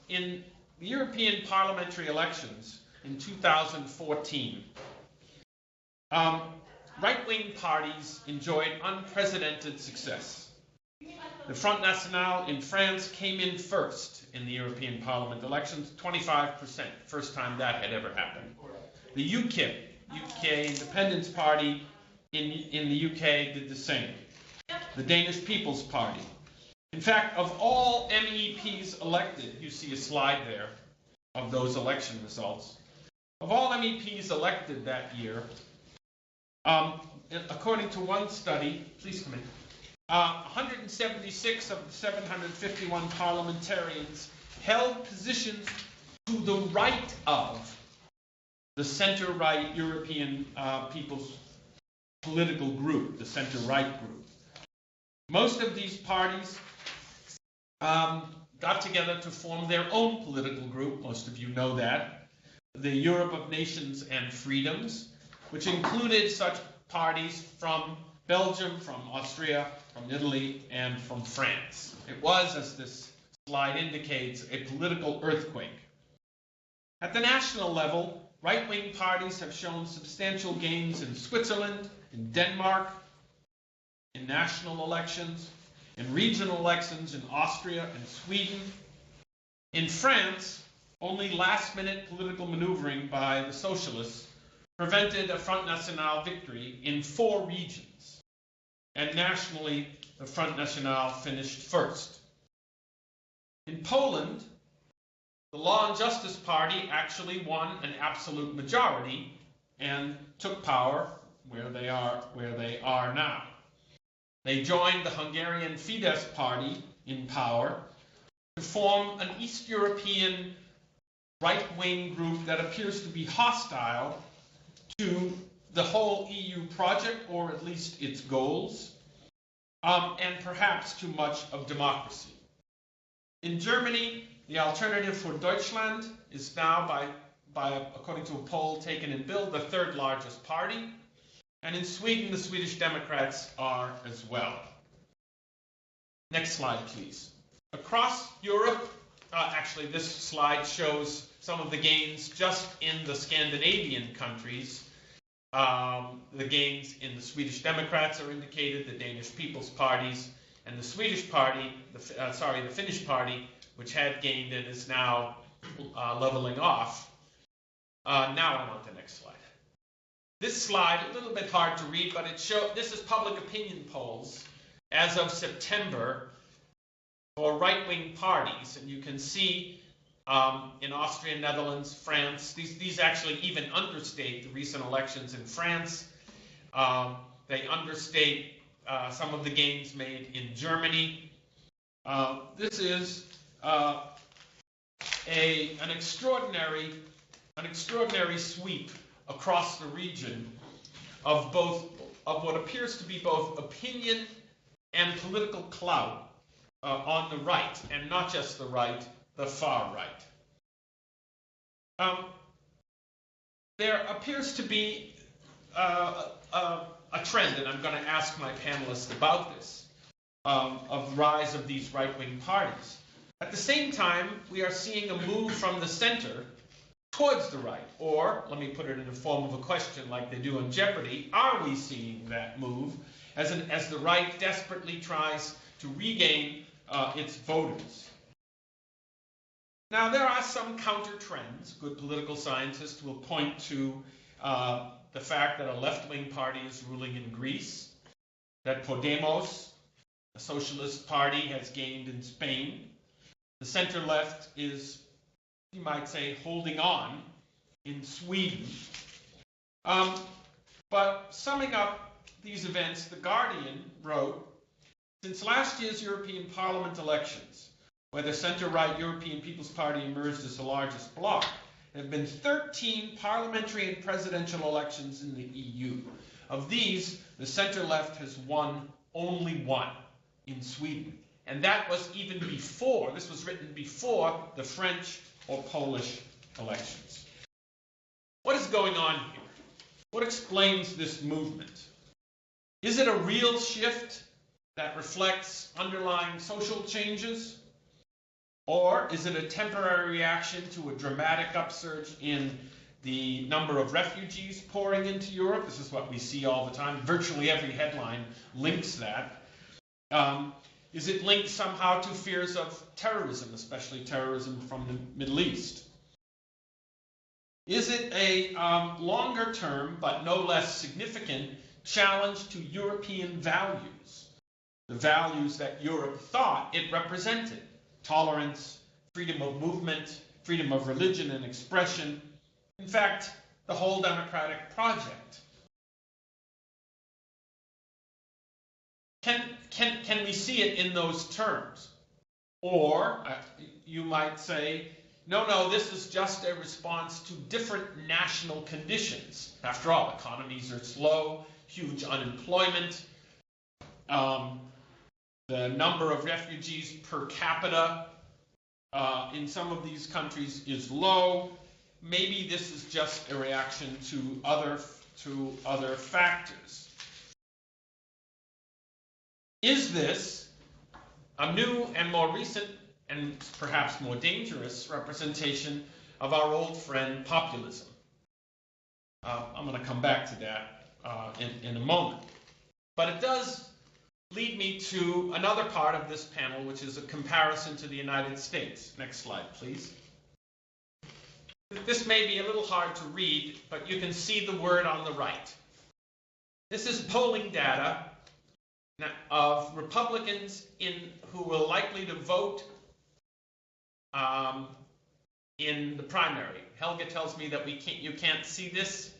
In the European parliamentary elections in 2014, right-wing parties enjoyed unprecedented success. The Front National in France came in first in the European Parliament elections, 25%, first time that had ever happened. The UKIP, UK Independence Party in the UK, did the same. The Danish People's Party. In fact, of all MEPs elected, you see a slide there of those election results. Of all MEPs elected that year, according to one study, please come in, 176 of the 751 parliamentarians held positions to the right of the center-right European People's Political Group, the center-right group. Most of these parties got together to form their own political group. Most of you know that. The Europe of Nations and Freedoms, which included such parties from Belgium, from Austria, from Italy, and from France. It was, as this slide indicates, a political earthquake. At the national level, right-wing parties have shown substantial gains in Switzerland, in Denmark, in national elections, in regional elections in Austria and Sweden. In France, only last-minute political maneuvering by the socialists prevented a Front National victory in 4 regions. And nationally, the Front National finished first. In Poland, the Law and Justice Party actually won an absolute majority and took power where they are now. They joined the Hungarian Fidesz party in power to form an East European right-wing group that appears to be hostile to the whole EU project, or at least its goals, and perhaps too much of democracy. In Germany, the Alternative for Deutschland is now, according to a poll taken in Bild, the 3rd largest party. And in Sweden, the Swedish Democrats are as well. Next slide, please. Across Europe, actually this slide shows some of the gains just in the Scandinavian countries. The gains in the Swedish Democrats are indicated, the Danish People's Parties, and the Swedish Party, the Finnish Party, which had gained and is now leveling off. Now I'm on to the next slide. This slide, a little bit hard to read, but this is public opinion polls as of September for right-wing parties. And you can see in Austria, Netherlands, France, these actually even understate the recent elections in France. They understate some of the gains made in Germany. This is an extraordinary sweep across the region of what appears to be both opinion and political clout on the right, and not just the right, the far right. There appears to be a trend, and I'm going to ask my panelists about this, of rise of these right-wing parties. At the same time, we are seeing a move from the center towards the right, or let me put it in the form of a question like they do on Jeopardy, are we seeing that move as the right desperately tries to regain its voters? Now, there are some counter trends. Good political scientists will point to the fact that a left-wing party is ruling in Greece, that Podemos, a socialist party, has gained in Spain. The center-left is, you might say, holding on in Sweden. But summing up these events, The Guardian wrote, since last year's European Parliament elections, where the center-right European People's Party emerged as the largest bloc, there have been 13 parliamentary and presidential elections in the EU. Of these, the center-left has won only 1 in Sweden. And that was even before, this was written before the French or Polish elections. What is going on here? What explains this movement? Is it a real shift that reflects underlying social changes? Or is it a temporary reaction to a dramatic upsurge in the number of refugees pouring into Europe? This is what we see all the time. Virtually every headline links that. Is it linked somehow to fears of terrorism, especially terrorism from the Middle East? Is it a longer term, but no less significant, challenge to European values? The values that Europe thought it represented: tolerance, freedom of movement, freedom of religion and expression. In fact, the whole democratic project. Can we see it in those terms? Or you might say, no, this is just a response to different national conditions. After all, economies are slow, huge unemployment, the number of refugees per capita in some of these countries is low. Maybe this is just a reaction to other factors. Is this a new and more recent and perhaps more dangerous representation of our old friend populism? I'm going to come back to that in a moment. But it does lead me to another part of this panel, which is a comparison to the United States. Next slide, please. This may be a little hard to read, but you can see the word on the right. This is polling data of Republicans who were likely to vote in the primary. Helga tells me that you can't see this.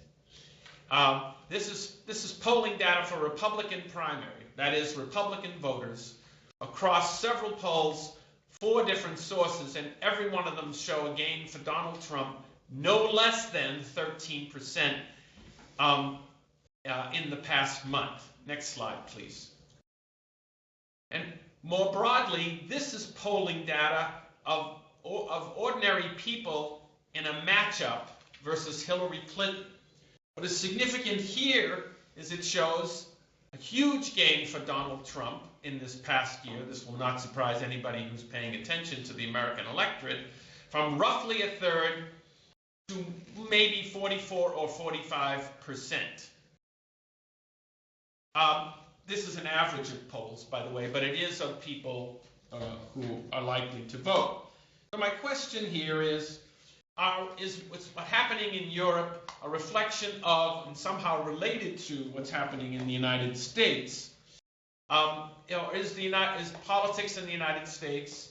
This is polling data for Republican primary. That is, Republican voters across several polls, 4 different sources, and every one of them show a gain for Donald Trump no less than 13% in the past month. Next slide, please. And more broadly, this is polling data of ordinary people in a matchup versus Hillary Clinton. What is significant here is it shows a huge gain for Donald Trump in this past year. This will not surprise anybody who's paying attention to the American electorate, from roughly a third to maybe 44 or 45%. This is an average of polls, by the way, but it is of people who are likely to vote. So my question here is what's happening in Europe a reflection of and somehow related to what's happening in the United States? Is politics in the United States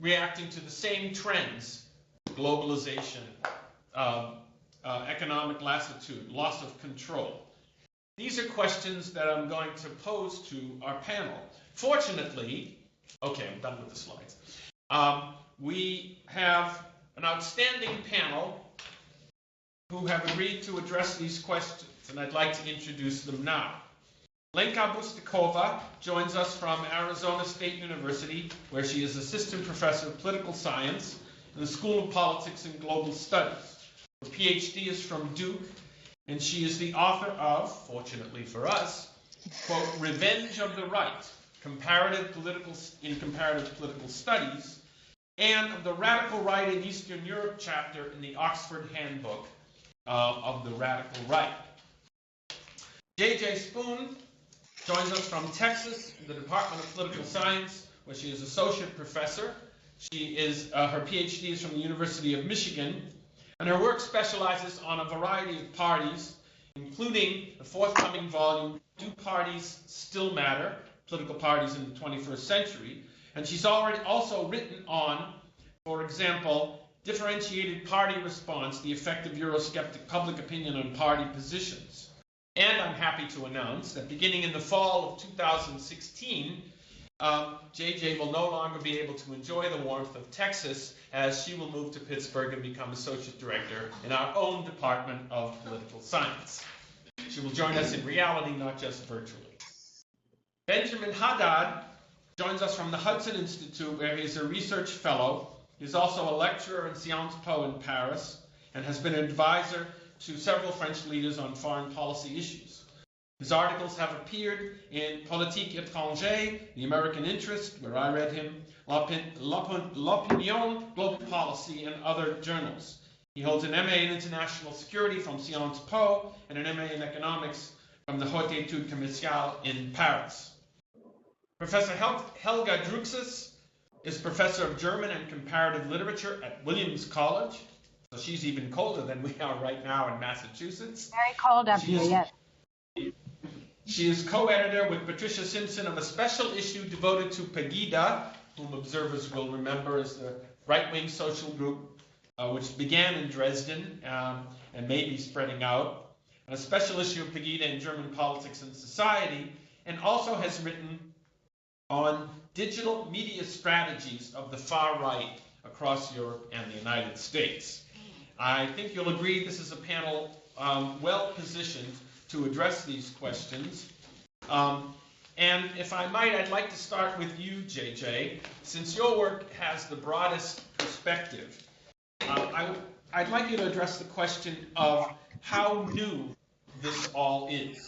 reacting to the same trends: globalization, economic lassitude, loss of control? These are questions that I'm going to pose to our panel. Fortunately, okay, I'm done with the slides. We have an outstanding panel who have agreed to address these questions, and I'd like to introduce them now. Lenka Bustikova joins us from Arizona State University, where she is Assistant Professor of Political Science in the School of Politics and Global Studies. Her PhD is from Duke, and she is the author of, fortunately for us, quote, Revenge of the Right, Comparative Political Studies, and the Radical Right in Eastern Europe chapter in the Oxford Handbook of the Radical Right. Jae-Jae Spoon joins us from Texas, in the Department of Political Science, where she is Associate Professor. Her PhD is from the University of Michigan, and her work specializes on a variety of parties, including the forthcoming volume, Do Parties Still Matter? Political Parties in the 21st Century. And she's also written on, for example, differentiated party response, the effect of Eurosceptic public opinion on party positions. And I'm happy to announce that beginning in the fall of 2016, Jae-Jae will no longer be able to enjoy the warmth of Texas, as she will move to Pittsburgh and become Associate Director in our own Department of Political Science. She will join us in reality, not just virtually. Benjamin Haddad joins us from the Hudson Institute, where he is a research fellow. He's also a lecturer in Sciences Po in Paris and has been an advisor to several French leaders on foreign policy issues. His articles have appeared in Politique étrangère, The American Interest, where I read him, L'Opinion, Global Policy, and other journals. He holds an MA in International Security from Sciences Po and an MA in Economics from the Haute Études Commerciales in Paris. Professor Helga Druxes is professor of German and comparative literature at Williams College. So she's even colder than we are right now in Massachusetts. Very cold up here, yes. She is co-editor with Patricia Simpson of a special issue devoted to Pegida, whom observers will remember as the right-wing social group which began in Dresden and may be spreading out, and a special issue of Pegida in German Politics and Society, and also has written on digital media strategies of the far right across Europe and the United States. I think you'll agree this is a panel well positioned to address these questions. And if I might, I'd like to start with you, Jae-Jae, since your work has the broadest perspective. I'd like you to address the question of how new this all is.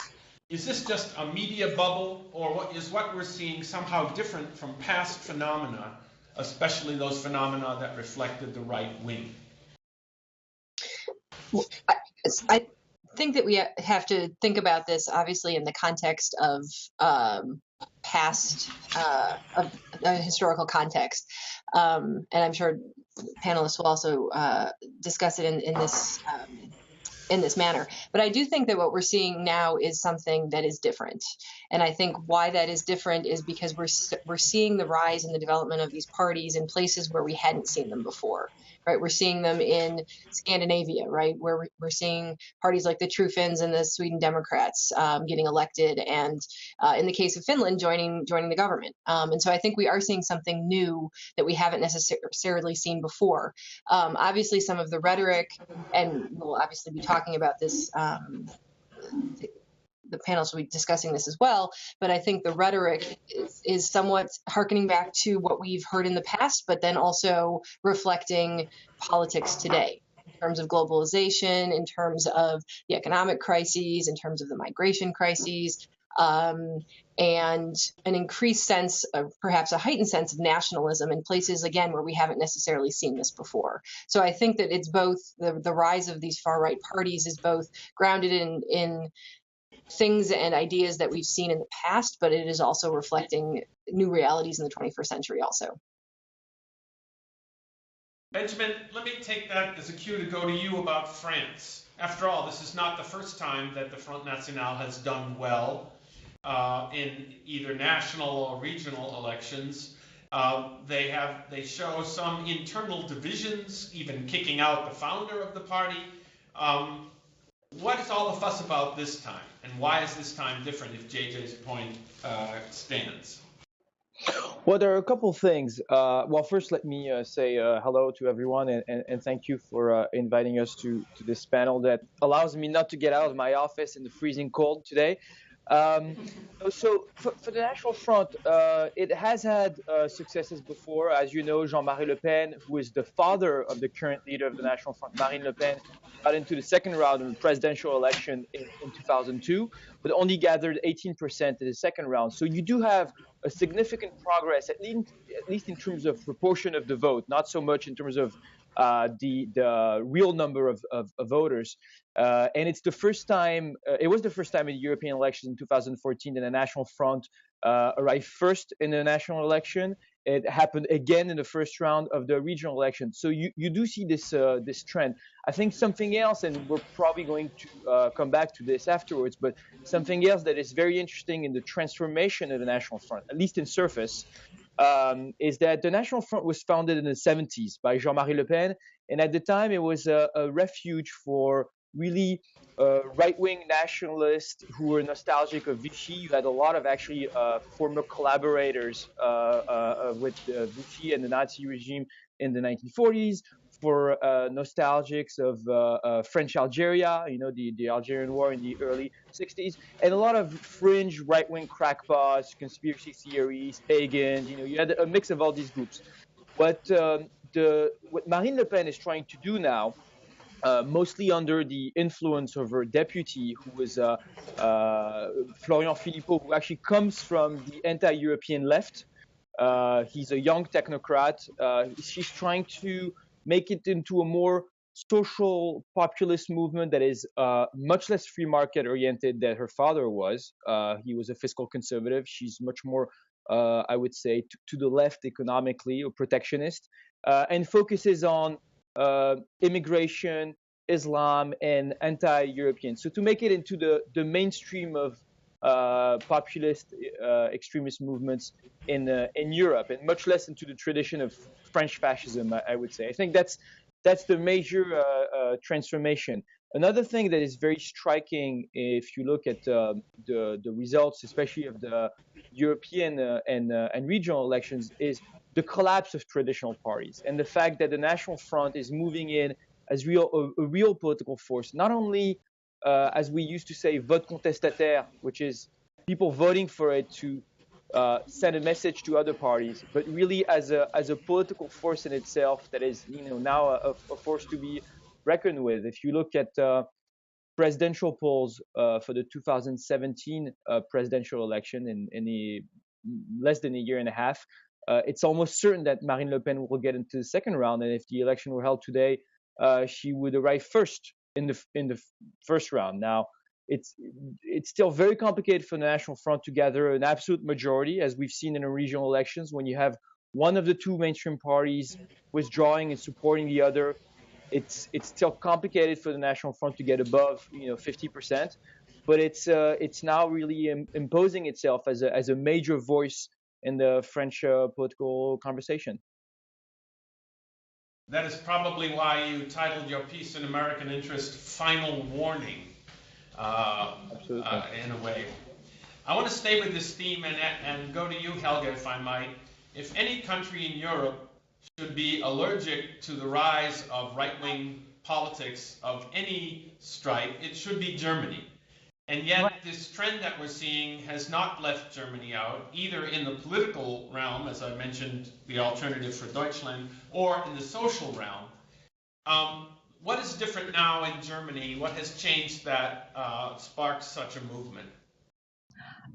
Is this just a media bubble, or what we're seeing somehow different from past phenomena, especially those phenomena that reflected the right wing? Well, I think that we have to think about this obviously in the context of past of a historical context, and I'm sure panelists will also discuss it in this manner. But I do think that what we're seeing now is something that is different, and I think why that is different is because we're seeing the rise and the development of these parties in places where we hadn't seen them before. Right, we're seeing them in Scandinavia, right, where we're seeing parties like the True Finns and the Sweden Democrats getting elected, and in the case of Finland, joining the government. And so I think we are seeing something new that we haven't necessarily seen before. Obviously, some of the rhetoric, and we'll obviously be talking about this. The panels will be discussing this as well, but I think the rhetoric is somewhat harkening back to what we've heard in the past, but then also reflecting politics today in terms of globalization, in terms of the economic crises, in terms of the migration crises, and an increased sense of, perhaps a heightened sense of nationalism in places, again, where we haven't necessarily seen this before. So I think that it's both, the rise of these far-right parties is both grounded in things and ideas that we've seen in the past, but it is also reflecting new realities in the 21st century also. Benjamin, let me take that as a cue to go to you about France. After all, this is not the first time that the Front National has done well in either national or regional elections. They show some internal divisions, even kicking out the founder of the party. What is all the fuss about this time, and why is this time different if Jae-Jae's point stands? Well, there are a couple things. Well, first, let me say hello to everyone, and thank you for inviting us to this panel that allows me not to get out of my office in the freezing cold today. So for the National Front, it has had successes before. As you know, Jean-Marie Le Pen, who is the father of the current leader of the National Front, Marine Le Pen, got into the second round of the presidential election in 2002, but only gathered 18% in the second round. So you do have a significant progress, at least in terms of proportion of the vote, not so much in terms of the real number of voters. And it's the first time, it was the first time in European elections in 2014 that the National Front arrived first in the national election. It happened again in the first round of the regional election. So you do see this trend. I think something else, and we're probably going to come back to this afterwards, but something else that is very interesting in the transformation of the National Front, at least in surface, is that the National Front was founded in the 70s by Jean-Marie Le Pen. And at the time, it was a refuge for really right-wing nationalists who were nostalgic of Vichy. You had a lot of actually former collaborators with Vichy and the Nazi regime in the 1940s, for nostalgics of French Algeria, you know, the Algerian War in the early 60s, and a lot of fringe right-wing crackpots, conspiracy theories, pagans. You know, you had a mix of all these groups. What Marine Le Pen is trying to do now mostly under the influence of her deputy, who was Florian Philippot, who actually comes from the anti-European left. He's a young technocrat. She's trying to make it into a more social populist movement that is much less free market oriented than her father was. He was a fiscal conservative. She's much more, I would say, to the left economically, or protectionist, and focuses on immigration, Islam, and anti-European. So to make it into the mainstream of populist extremist movements in Europe, and much less into the tradition of French fascism, I would say. I think that's the major transformation. Another thing that is very striking, if you look at the results, especially of the European and regional elections, is the collapse of traditional parties, and the fact that the National Front is moving in as a real political force, not only as we used to say, vote contestataire, which is people voting for it to send a message to other parties, but really as a political force in itself that is, now a force to be reckoned with. If you look at presidential polls for the 2017 presidential election in less than a year and a half, it's almost certain that Marine Le Pen will get into the second round, and if the election were held today, she would arrive first in the first round. Now, it's still very complicated for the National Front to gather an absolute majority, as we've seen in the regional elections. When you have one of the two mainstream parties withdrawing and supporting the other, it's still complicated for the National Front to get above 50%. But it's now really imposing itself as a major voice in the French political conversation. That is probably why you titled your piece in American Interest "Final Warning." Absolutely. In a way, I want to stay with this theme and go to you, Helga, if I might. If any country in Europe should be allergic to the rise of right-wing politics of any stripe, it should be Germany. And yet, this trend that we're seeing has not left Germany out, either in the political realm, as I mentioned, the alternative for Deutschland, or in the social realm. What is different now in Germany? What has changed that sparked such a movement?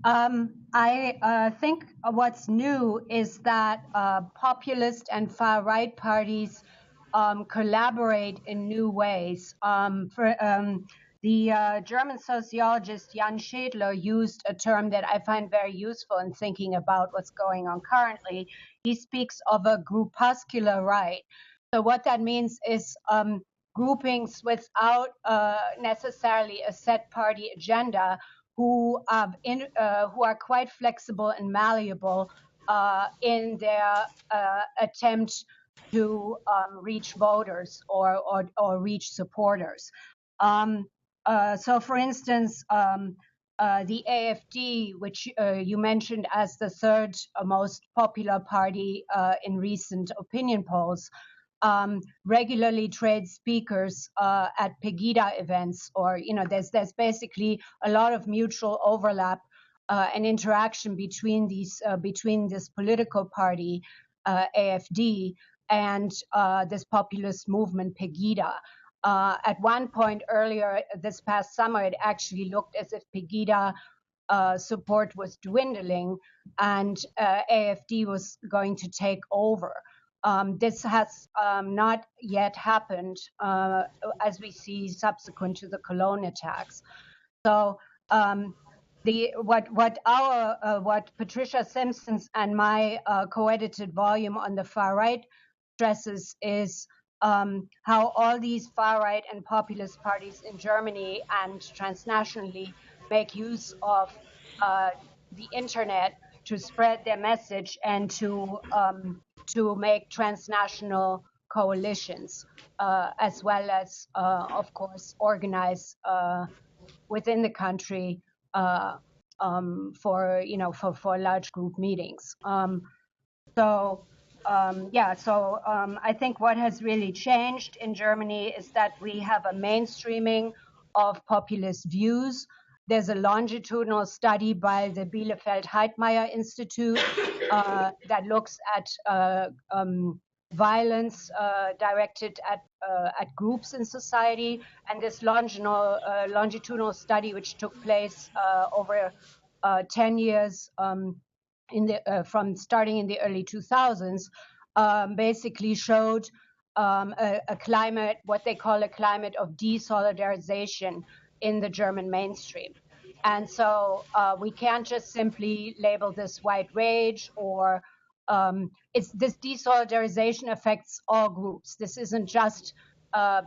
I think what's new is that populist and far-right parties collaborate in new ways. The German sociologist Jan Schädler used a term that I find very useful in thinking about what's going on currently. He speaks of a groupuscular right. So what that means is groupings without necessarily a set party agenda, who are quite flexible and malleable in their attempt to reach voters or reach supporters. So, for instance, the AfD, which you mentioned as the third most popular party in recent opinion polls, regularly trades speakers at Pegida events, or there's basically a lot of mutual overlap and interaction between this political party AfD and this populist movement Pegida. At one point earlier this past summer, it actually looked as if Pegida support was dwindling and AfD was going to take over. This has not yet happened, as we see subsequent to the Cologne attacks. So what Patricia Simpson's and my co-edited volume on the far right stresses is how all these far right and populist parties in Germany and transnationally make use of the internet to spread their message and to make transnational coalitions, as well as, of course, organize within the country for large group meetings. I think what has really changed in Germany is that we have a mainstreaming of populist views. There's a longitudinal study by the Bielefeld-Heidmayer Institute that looks at violence directed at groups in society. And this longitudinal study, which took place over 10 years from starting in the early 2000s, basically showed a climate, what they call a climate of desolidarization in the German mainstream. And so we can't just simply label this white rage, or it's this desolidarization affects all groups. This isn't just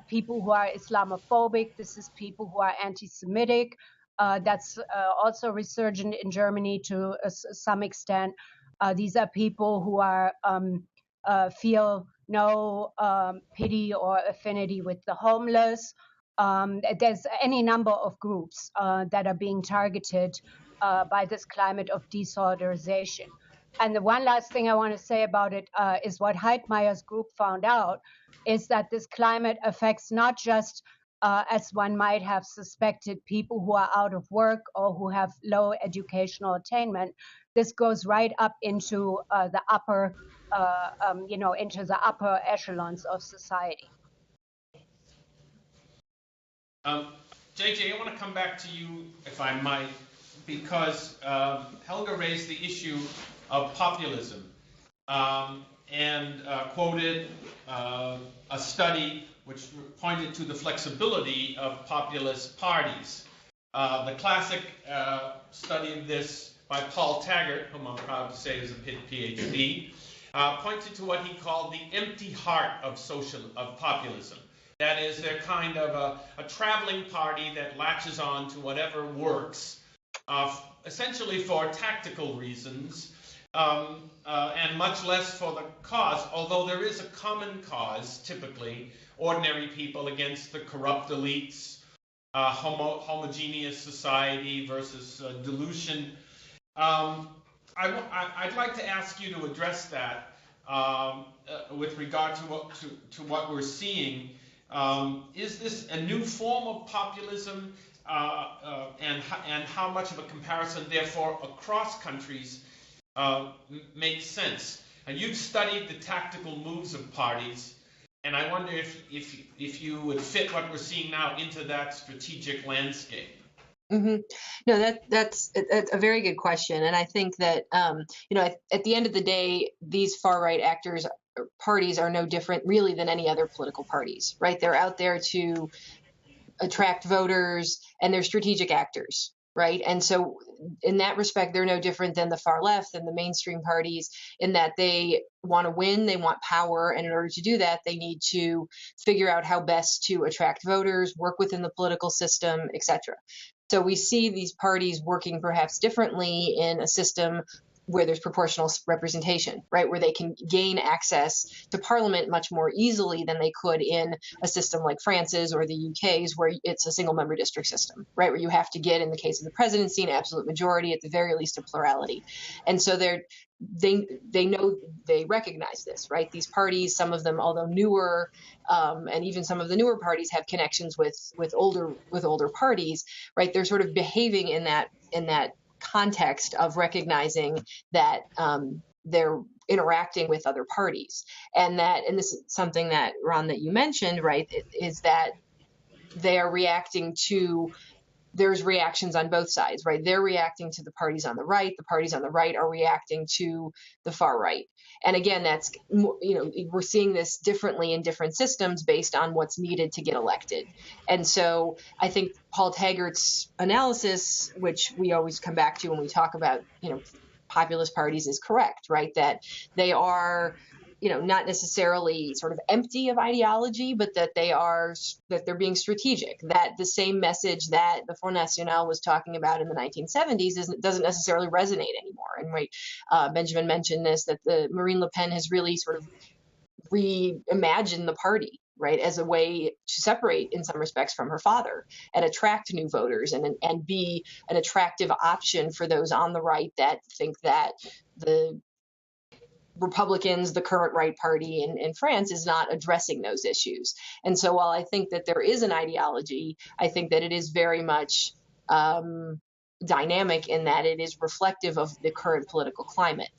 people who are Islamophobic. This is people who are anti-Semitic. That's also resurgent in Germany to some extent. These are people who are feel no pity or affinity with the homeless. There's any number of groups that are being targeted by this climate of desolidarization. And the one last thing I want to say about it is what Heidmeyer's group found out is that this climate affects not just, as one might have suspected, people who are out of work or who have low educational attainment. This goes right up into the upper, into the upper echelons of society. Jae-Jae, I want to come back to you, if I might, because Helga raised the issue of populism and quoted a study which pointed to the flexibility of populist parties. The classic study of this by Paul Taggart, whom I'm proud to say is a PhD, pointed to what he called the empty heart of populism. That is, they're kind of a traveling party that latches on to whatever works, essentially for tactical reasons, and much less for the cause, although there is a common cause, typically, ordinary people against the corrupt elites, homogeneous society versus dilution. I'd like to ask you to address that with regard to what we're seeing. Is this a new form of populism, and how much of a comparison, therefore, across countries makes sense? And you've studied the tactical moves of parties, and I wonder if you would fit what we're seeing now into that strategic landscape. Mm-hmm. No, that's a very good question, and I think that at the end of the day, these far right parties are no different, really, than any other political parties, right? They're out there to attract voters, and they're strategic actors, right? And so, in that respect, they're no different than the far left and the mainstream parties, in that they want to win, they want power, and in order to do that, they need to figure out how best to attract voters, work within the political system, etc. So we see these parties working perhaps differently in a system where there's proportional representation, right? Where they can gain access to parliament much more easily than they could in a system like France's or the UK's, where it's a single member district system, right? Where you have to get, in the case of the presidency, an absolute majority, at the very least a plurality. And so they know, they recognize this, right? These parties, some of them, although newer, and even some of the newer parties have connections with older parties, right? They're sort of behaving in that context of recognizing that they're interacting with other parties, and this is something that, Ron, that you mentioned, right? Is that they are reacting to. There's reactions on both sides, right? They're reacting to the parties on the right. The parties on the right are reacting to the far right. And again, that's, we're seeing this differently in different systems based on what's needed to get elected. And so I think Paul Taggart's analysis, which we always come back to when we talk about, populist parties, is correct, right? That they are, not necessarily sort of empty of ideology, but that they're being strategic. That the same message that the Front National was talking about in the 1970s doesn't necessarily resonate anymore. And right, Benjamin mentioned this, that the Marine Le Pen has really sort of reimagined the party, right, as a way to separate, in some respects, from her father and attract new voters and be an attractive option for those on the right that think that the Republicans, the current right party in France, is not addressing those issues. And so while I think that there is an ideology, I think that it is very much dynamic in that it is reflective of the current political climate.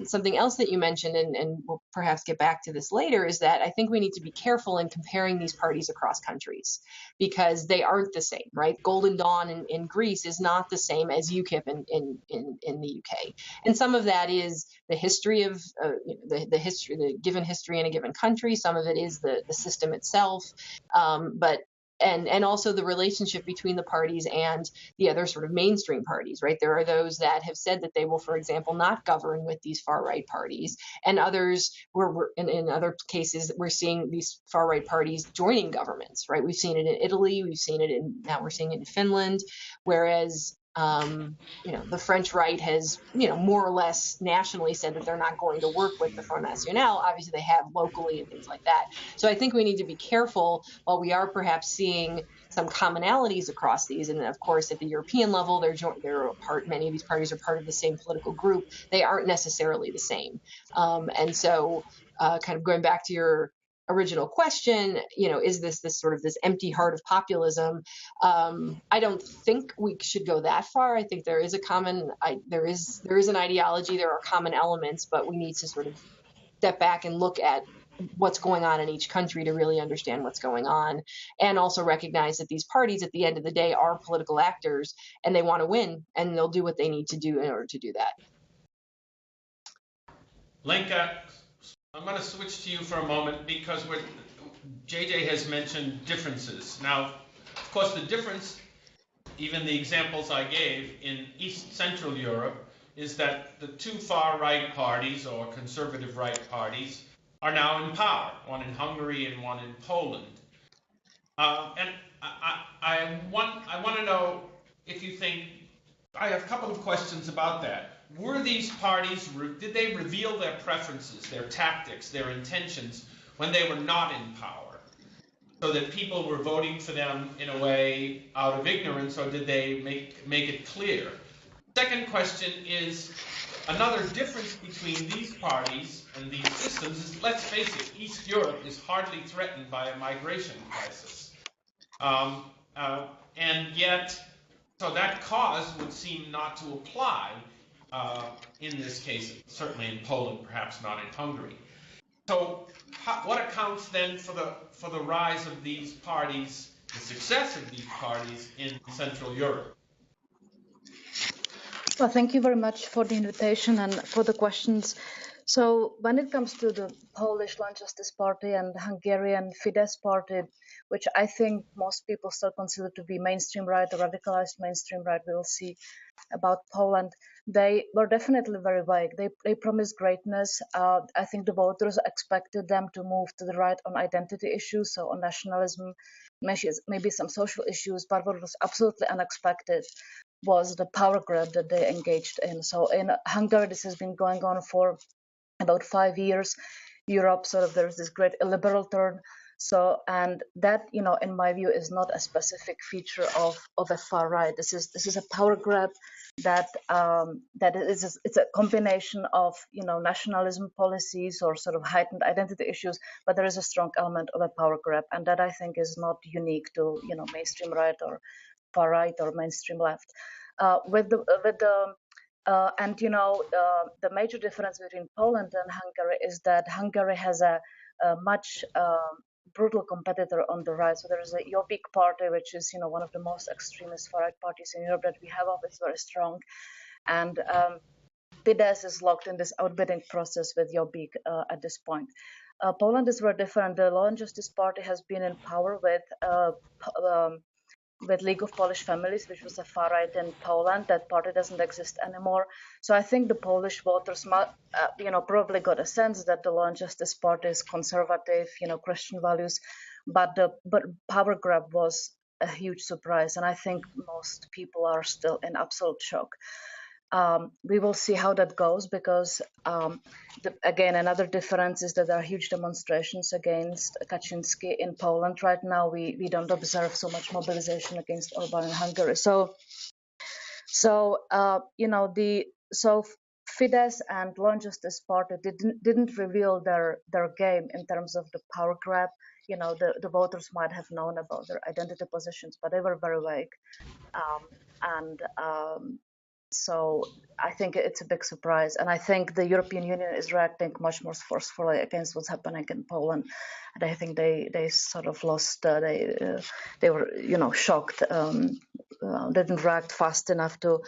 Something else that you mentioned, and we'll perhaps get back to this later, is that I think we need to be careful in comparing these parties across countries because they aren't the same, right? Golden Dawn in Greece is not the same as UKIP in the UK, and some of that is the history of the given history in a given country. Some of it is the system itself, but and also the relationship between the parties and the other sort of mainstream parties, right? There are those that have said that they will, for example, not govern with these far-right parties, and others, in other cases, we're seeing these far-right parties joining governments, right? We've seen it in Italy, now we're seeing it in Finland, whereas the French right has, more or less nationally said that they're not going to work with the Front National. Obviously, they have locally and things like that. So I think we need to be careful while we are perhaps seeing some commonalities across these. And then, of course, at the European level, many of these parties are part of the same political group. They aren't necessarily the same. And so kind of going back to your original question, is this sort of this empty heart of populism? I don't think we should go that far. I think there is there is an ideology, there are common elements, but we need to sort of step back and look at what's going on in each country to really understand what's going on, and also recognize that these parties at the end of the day are political actors and they want to win, and they'll do what they need to do in order to do that. Lenka, I'm going to switch to you for a moment because Jae-Jae has mentioned differences. Now, of course, the difference, even the examples I gave in East Central Europe, is that the two far-right parties or conservative right parties are now in power, one in Hungary and one in Poland. And I want to know if you think, I have a couple of questions about that. Were these parties, did they reveal their preferences, their tactics, their intentions when they were not in power? So that people were voting for them in a way out of ignorance, or did they make it clear? Second question is, another difference between these parties and these systems is, let's face it, East Europe is hardly threatened by a migration crisis. And yet, so that cause would seem not to apply in this case, certainly in Poland, perhaps not in Hungary. So what accounts then for the rise of these parties, the success of these parties in Central Europe? Well, thank you very much for the invitation and for the questions. So when it comes to the Polish Land Justice Party and the Hungarian Fidesz Party, which I think most people still consider to be mainstream right or radicalized mainstream right, we will see about Poland, they were definitely very vague. They promised greatness. I think the voters expected them to move to the right on identity issues, so on nationalism, maybe some social issues, but what was absolutely unexpected was the power grab that they engaged in. So in Hungary, this has been going on for about 5 years. Europe, sort of, there's this great illiberal turn. So, and that, in my view, is not a specific feature of a far right. This is a power grab it's a combination of nationalism policies or sort of heightened identity issues, but there is a strong element of a power grab, and that I think is not unique to mainstream right or far right or mainstream left. The major difference between Poland and Hungary is that Hungary has a much brutal competitor on the right. So there is a Jobbik party, which is one of the most extremist far-right parties in Europe that we have. It's very strong, and Fidesz is locked in this outbidding process with Jobbik at this point. Poland is very different. The Law and Justice Party has been in power with League of Polish Families, which was a far right in Poland. That party doesn't exist anymore. So I think the Polish voters, probably got a sense that the Law and Justice Party is conservative, Christian values, but power grab was a huge surprise, and I think most people are still in absolute shock. We will see how that goes because, again, another difference is that there are huge demonstrations against Kaczynski in Poland. Right now, we don't observe so much mobilization against Orban in Hungary. So Fidesz and Law and Justice Party didn't reveal their game in terms of the power grab. the voters might have known about their identity positions, but they were very vague. And so I think it's a big surprise. And I think the European Union is reacting much more forcefully against what's happening in Poland. And I think they sort of lost, they were, shocked. They didn't react fast enough to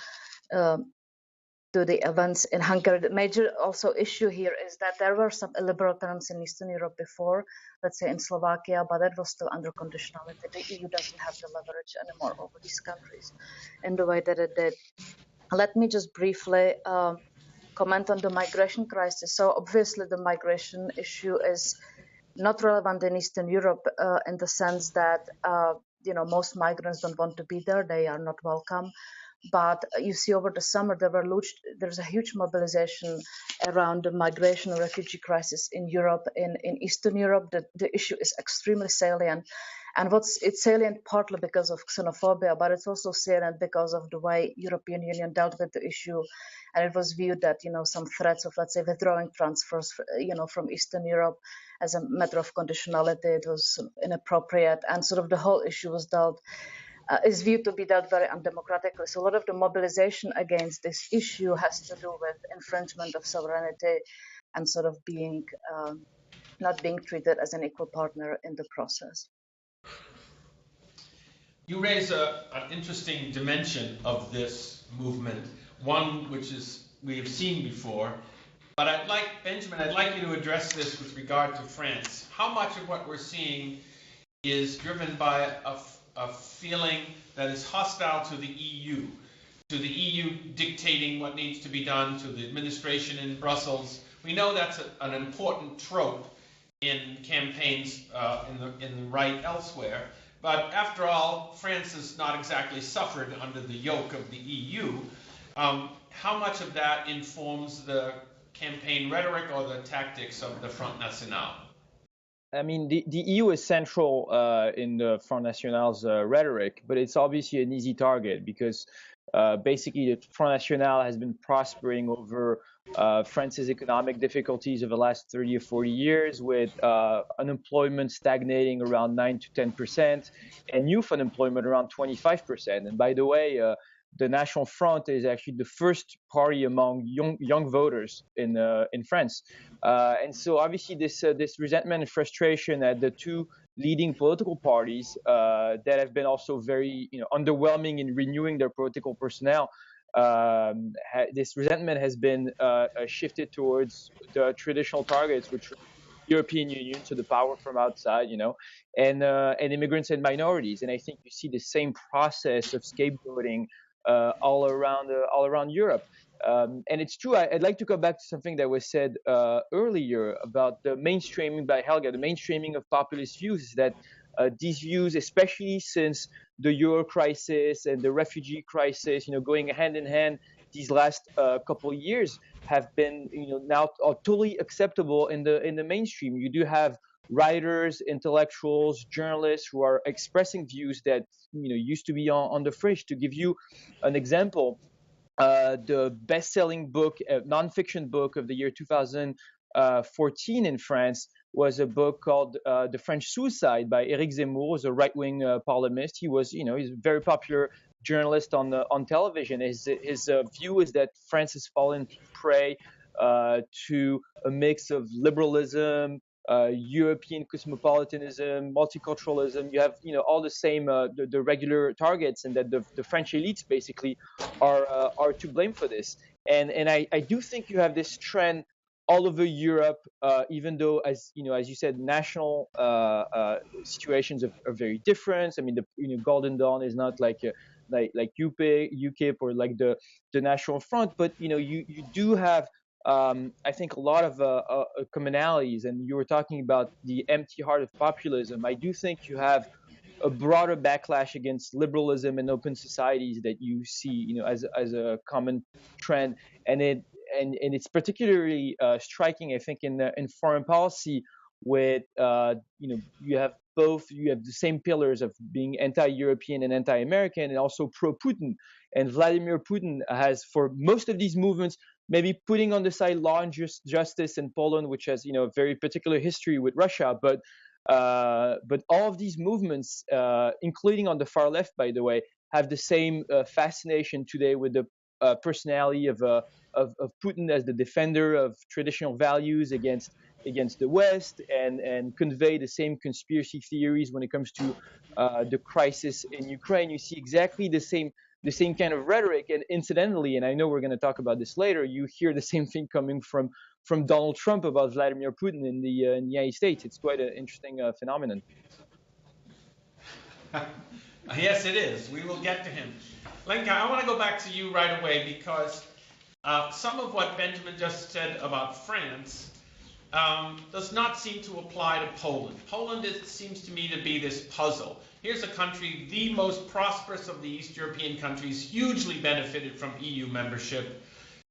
the events in Hungary. The major also issue here is that there were some illiberal terms in Eastern Europe before, let's say in Slovakia, but that was still under conditionality. The EU doesn't have the leverage anymore over these countries in the way that it did. Let me just briefly comment on the migration crisis. So obviously the migration issue is not relevant in Eastern Europe in the sense that most migrants don't want to be there. They are not welcome. But you see over the summer, there's a huge mobilization around the migration and refugee crisis in Europe, in Eastern Europe. The issue is extremely salient. And it's salient partly because of xenophobia, but it's also salient because of the way European Union dealt with the issue. And it was viewed that, some threats of, let's say, withdrawing transfers, from Eastern Europe as a matter of conditionality, it was inappropriate. And sort of the whole issue is viewed to be dealt very undemocratically. So a lot of the mobilization against this issue has to do with infringement of sovereignty and sort of not being treated as an equal partner in the process. You raise an interesting dimension of this movement, one which we have seen before. But Benjamin, I'd like you to address this with regard to France. How much of what we're seeing is driven by a feeling that is hostile to the EU dictating what needs to be done to the administration in Brussels? We know that's an important trope in campaigns in the right elsewhere. But after all, France has not exactly suffered under the yoke of the EU. How much of that informs the campaign rhetoric or the tactics of the Front National? I mean, the EU is central in the Front National's rhetoric, but it's obviously an easy target because basically the Front National has been prospering over France's economic difficulties over the last 30 or 40 years, with unemployment stagnating around 9 to 10% and youth unemployment around 25%. And by the way, the National Front is actually the first party among young voters in France, and so obviously this resentment and frustration at the two leading political parties that have been also very underwhelming in renewing their political personnel. This resentment has been shifted towards the traditional targets, which are European Union, so the power from outside, and immigrants and minorities. And I think you see the same process of scapegoating all around Europe. And it's true, I'd like to come back to something that was said earlier about the mainstreaming by Helga, the mainstreaming of populist views, is that these views, especially since the Euro crisis and the refugee crisis, going hand in hand these last couple of years, have been now totally acceptable in the mainstream. You do have writers, intellectuals, journalists who are expressing views that used to be on the fringe. To give you an example, the best-selling book, nonfiction book of the year 2014 in France was a book called The French Suicide by Éric Zemmour, a right-wing polemist. He's a very popular journalist on television. His view is that France has fallen prey to a mix of liberalism, European cosmopolitanism, multiculturalism. You have all the same the regular targets, and that the French elites basically are to blame for this. And I do think you have this trend all over Europe, even though, as you said, national situations are very different. I mean, the Golden Dawn is not like UKIP or like the National Front, but you do have I think a lot of commonalities. And you were talking about the empty heart of populism. I do think you have a broader backlash against liberalism and open societies that you see, as a common trend, and it's particularly striking, I think, in foreign policy, with you have the same pillars of being anti-European and anti-American, and also pro-Putin. And Vladimir Putin has, for most of these movements, maybe putting on the side law and justice in Poland, which has a very particular history with Russia, but But all of these movements, including on the far left, by the way, have the same fascination today with the personality of Putin as the defender of traditional values against the West, and convey the same conspiracy theories when it comes to the crisis in Ukraine. You see exactly the same kind of rhetoric, and incidentally, and I know we're going to talk about this later, you hear the same thing coming from Donald Trump about Vladimir Putin in the United States. It's quite an interesting phenomenon. Yes, it is. We will get to him. Lenka, I want to go back to you right away because some of what Benjamin just said about France does not seem to apply to Poland. Poland seems to me to be this puzzle. Here's a country, the most prosperous of the East European countries, hugely benefited from EU membership,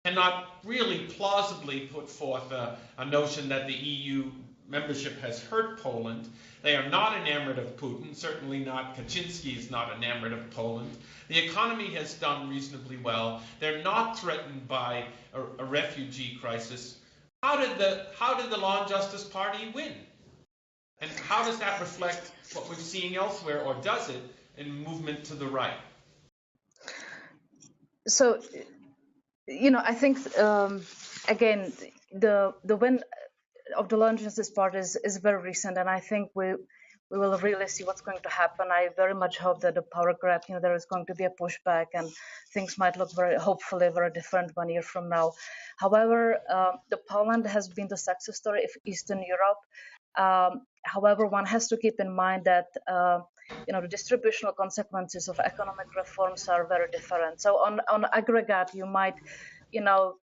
cannot really plausibly put forth a notion that the EU membership has hurt Poland. They are not enamored of Putin, certainly not Kaczynski is not enamored of Poland. The economy has done reasonably well. They're not threatened by a refugee crisis. How did the Law and Justice Party win? And how does that reflect what we're seeing elsewhere, or does it, in movement to the right? So, I think, again, the win of the Law and Justice Party is very recent, and I think we will really see what's going to happen. I very much hope that the power grab, there is going to be a pushback, and things might look hopefully very different 1 year from now. However, the Poland has been the success story of Eastern Europe. However, one has to keep in mind that the distributional consequences of economic reforms are very different. So on aggregate, you might,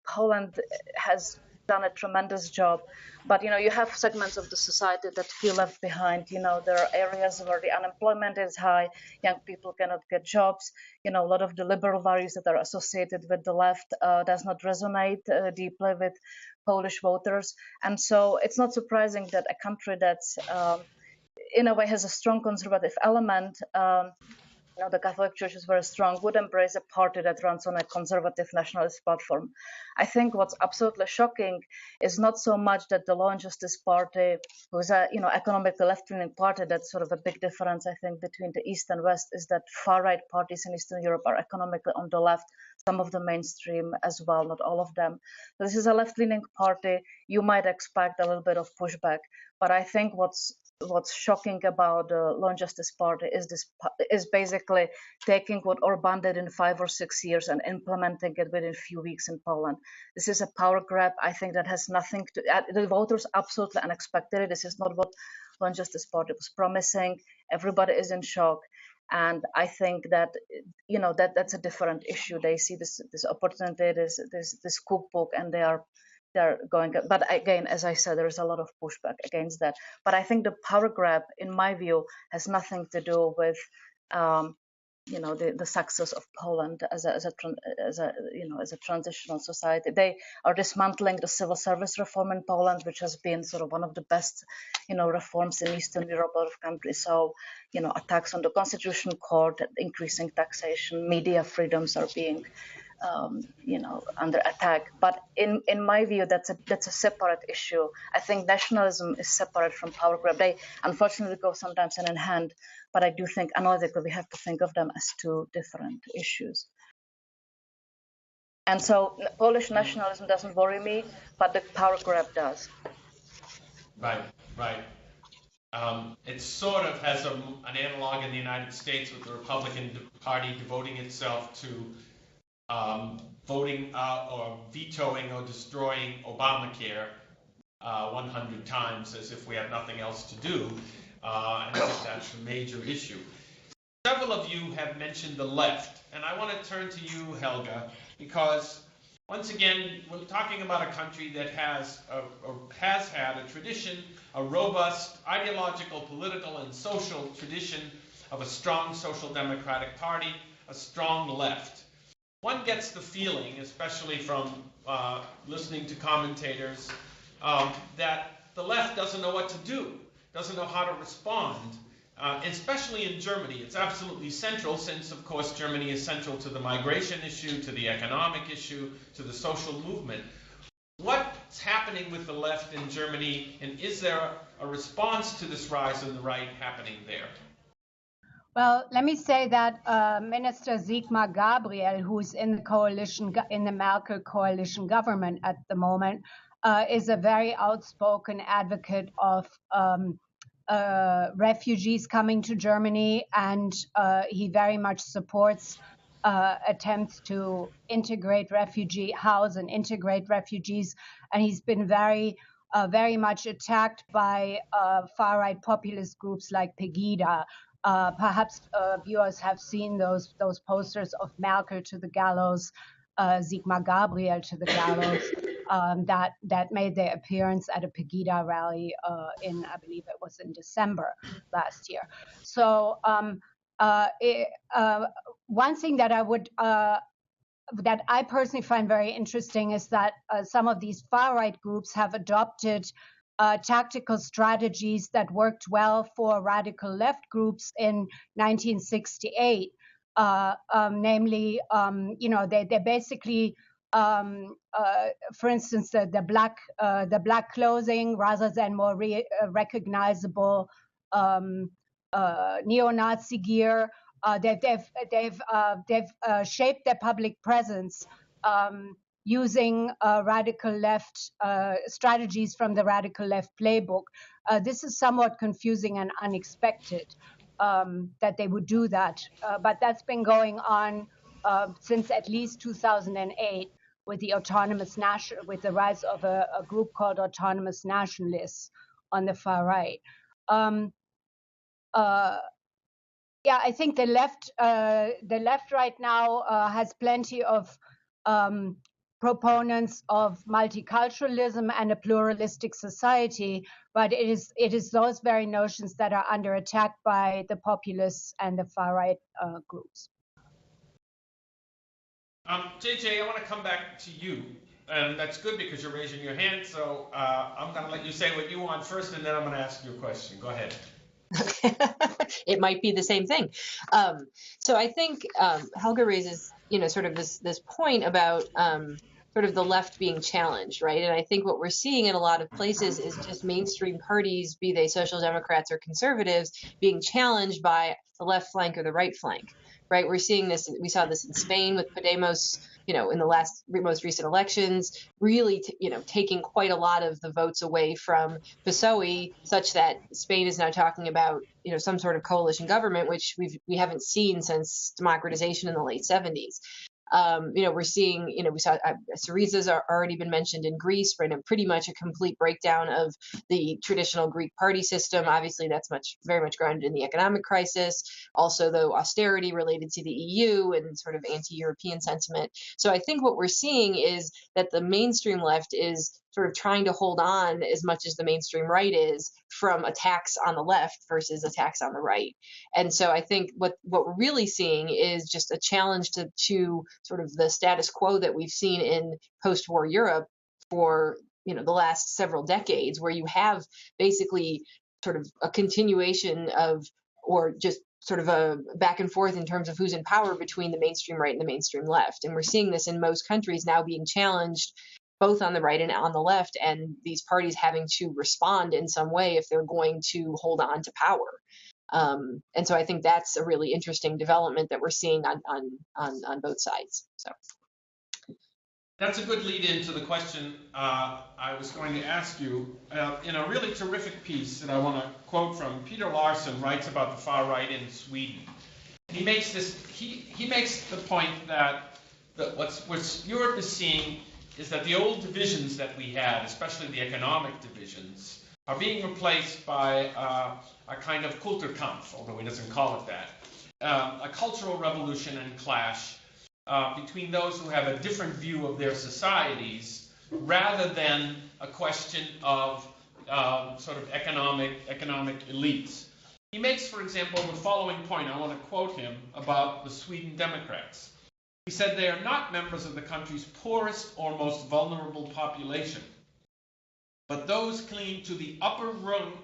Poland has done a tremendous job, but you have segments of the society that feel left behind. There are areas where the unemployment is high, young people cannot get jobs. A lot of the liberal values that are associated with the left does not resonate deeply with Polish voters, and so it's not surprising that a country that's in a way has a strong conservative element. The Catholic Church is very strong, would embrace a party that runs on a conservative nationalist platform. I think what's absolutely shocking is not so much that the Law and Justice Party, who is a economically left-leaning party, that's sort of a big difference, I think, between the East and West, is that far-right parties in Eastern Europe are economically on the left, some of the mainstream as well, not all of them. This is a left-leaning party. You might expect a little bit of pushback, but I think what's shocking about the Law and Justice Party is basically taking what Orban did in 5 or 6 years and implementing it within a few weeks in Poland. This is a power grab. I think that has nothing to. The voters absolutely unexpected it. This is not what Law and Justice Party was promising. Everybody is in shock, and I think that that's a different issue. They see this opportunity, this cookbook, and they're going. But again, as I said, there is a lot of pushback against that. But I think the power grab, in my view, has nothing to do with the success of Poland as a transitional society. They are dismantling the civil service reform in Poland, which has been sort of one of the best reforms in Eastern Europe, a lot of countries. So attacks on the Constitutional Court, increasing taxation, media freedoms are being under attack. But in my view, that's a separate issue. I think nationalism is separate from power grab. They unfortunately go sometimes hand in hand, but I do think analytically we have to think of them as two different issues. And so Polish nationalism doesn't worry me, but the power grab does. Right. It sort of has an analog in the United States with the Republican Party devoting itself to voting or vetoing or destroying Obamacare 100 times as if we have nothing else to do, and I think that's a major issue. Several of you have mentioned the left, and I want to turn to you, Helga, because once again, we're talking about a country that has had a tradition, a robust ideological, political, and social tradition of a strong social democratic party, a strong left. One gets the feeling, especially from listening to commentators, that the left doesn't know what to do, doesn't know how to respond, especially in Germany. It's absolutely central since, of course, Germany is central to the migration issue, to the economic issue, to the social movement. What's happening with the left in Germany, and is there a response to this rise in the right happening there? Well, let me say that Minister Sigmar Gabriel, who's in the coalition, in the Merkel coalition government at the moment, is a very outspoken advocate of refugees coming to Germany, and he very much supports attempts to house and integrate refugees, and he's been very much attacked by far-right populist groups like Pegida. Perhaps viewers have seen those posters of Merkel to the gallows, Sigmar Gabriel to the gallows, that made their appearance at a Pegida rally in, I believe it was in December last year. So one thing that that I personally find very interesting is that some of these far-right groups have adopted tactical strategies that worked well for radical left groups in 1968. Namely, they basically, for instance, the black clothing rather than more recognizable neo-Nazi gear. They've shaped their public presence using radical left strategies from the radical left playbook. This is somewhat confusing and unexpected that they would do that, but that's been going on since at least 2008 with the with the rise of a group called Autonomous Nationalists on the far right. Yeah, I think the left right now has plenty of proponents of multiculturalism and a pluralistic society, but it is those very notions that are under attack by the populists and the far right groups. Jae-Jae, I want to come back to you, and that's good because you're raising your hand. So I'm going to let you say what you want first, and then I'm going to ask you a question. Go ahead. It might be the same thing. So I think Helga raises, sort of this point about sort of the left being challenged, right? And I think what we're seeing in a lot of places is just mainstream parties, be they social democrats or conservatives, being challenged by the left flank or the right flank, right? We're seeing this. We saw this in Spain with Podemos, in the most recent elections, really, taking quite a lot of the votes away from PSOE, such that Spain is now talking about, some sort of coalition government, which we haven't seen since democratization in the late 70s. We're seeing, we saw Syriza's already been mentioned in Greece, right? And pretty much a complete breakdown of the traditional Greek party system. Obviously, that's very much grounded in the economic crisis. Also, the austerity related to the EU and sort of anti-European sentiment. So I think what we're seeing is that the mainstream left is sort of trying to hold on as much as the mainstream right is from attacks on the left versus attacks on the right. And so I think what we're really seeing is just a challenge to sort of the status quo that we've seen in post-war Europe for, the last several decades, where you have basically sort of a continuation of, or just sort of a back and forth in terms of who's in power between the mainstream right and the mainstream left. And we're seeing this in most countries now being challenged both on the right and on the left, and these parties having to respond in some way if they're going to hold on to power. And so I think that's a really interesting development that we're seeing on both sides. So that's a good lead into the question I was going to ask you. In a really terrific piece that I want to quote from, Peter Larsson writes about the far right in Sweden. He makes the point that what Europe is seeing is that the old divisions that we had, especially the economic divisions, are being replaced by a kind of Kulturkampf, although he doesn't call it that, a cultural revolution and clash between those who have a different view of their societies, rather than a question of sort of economic elites. He makes, for example, the following point. I want to quote him about the Sweden Democrats. He said, "They are not members of the country's poorest or most vulnerable population, but those clinging to the upper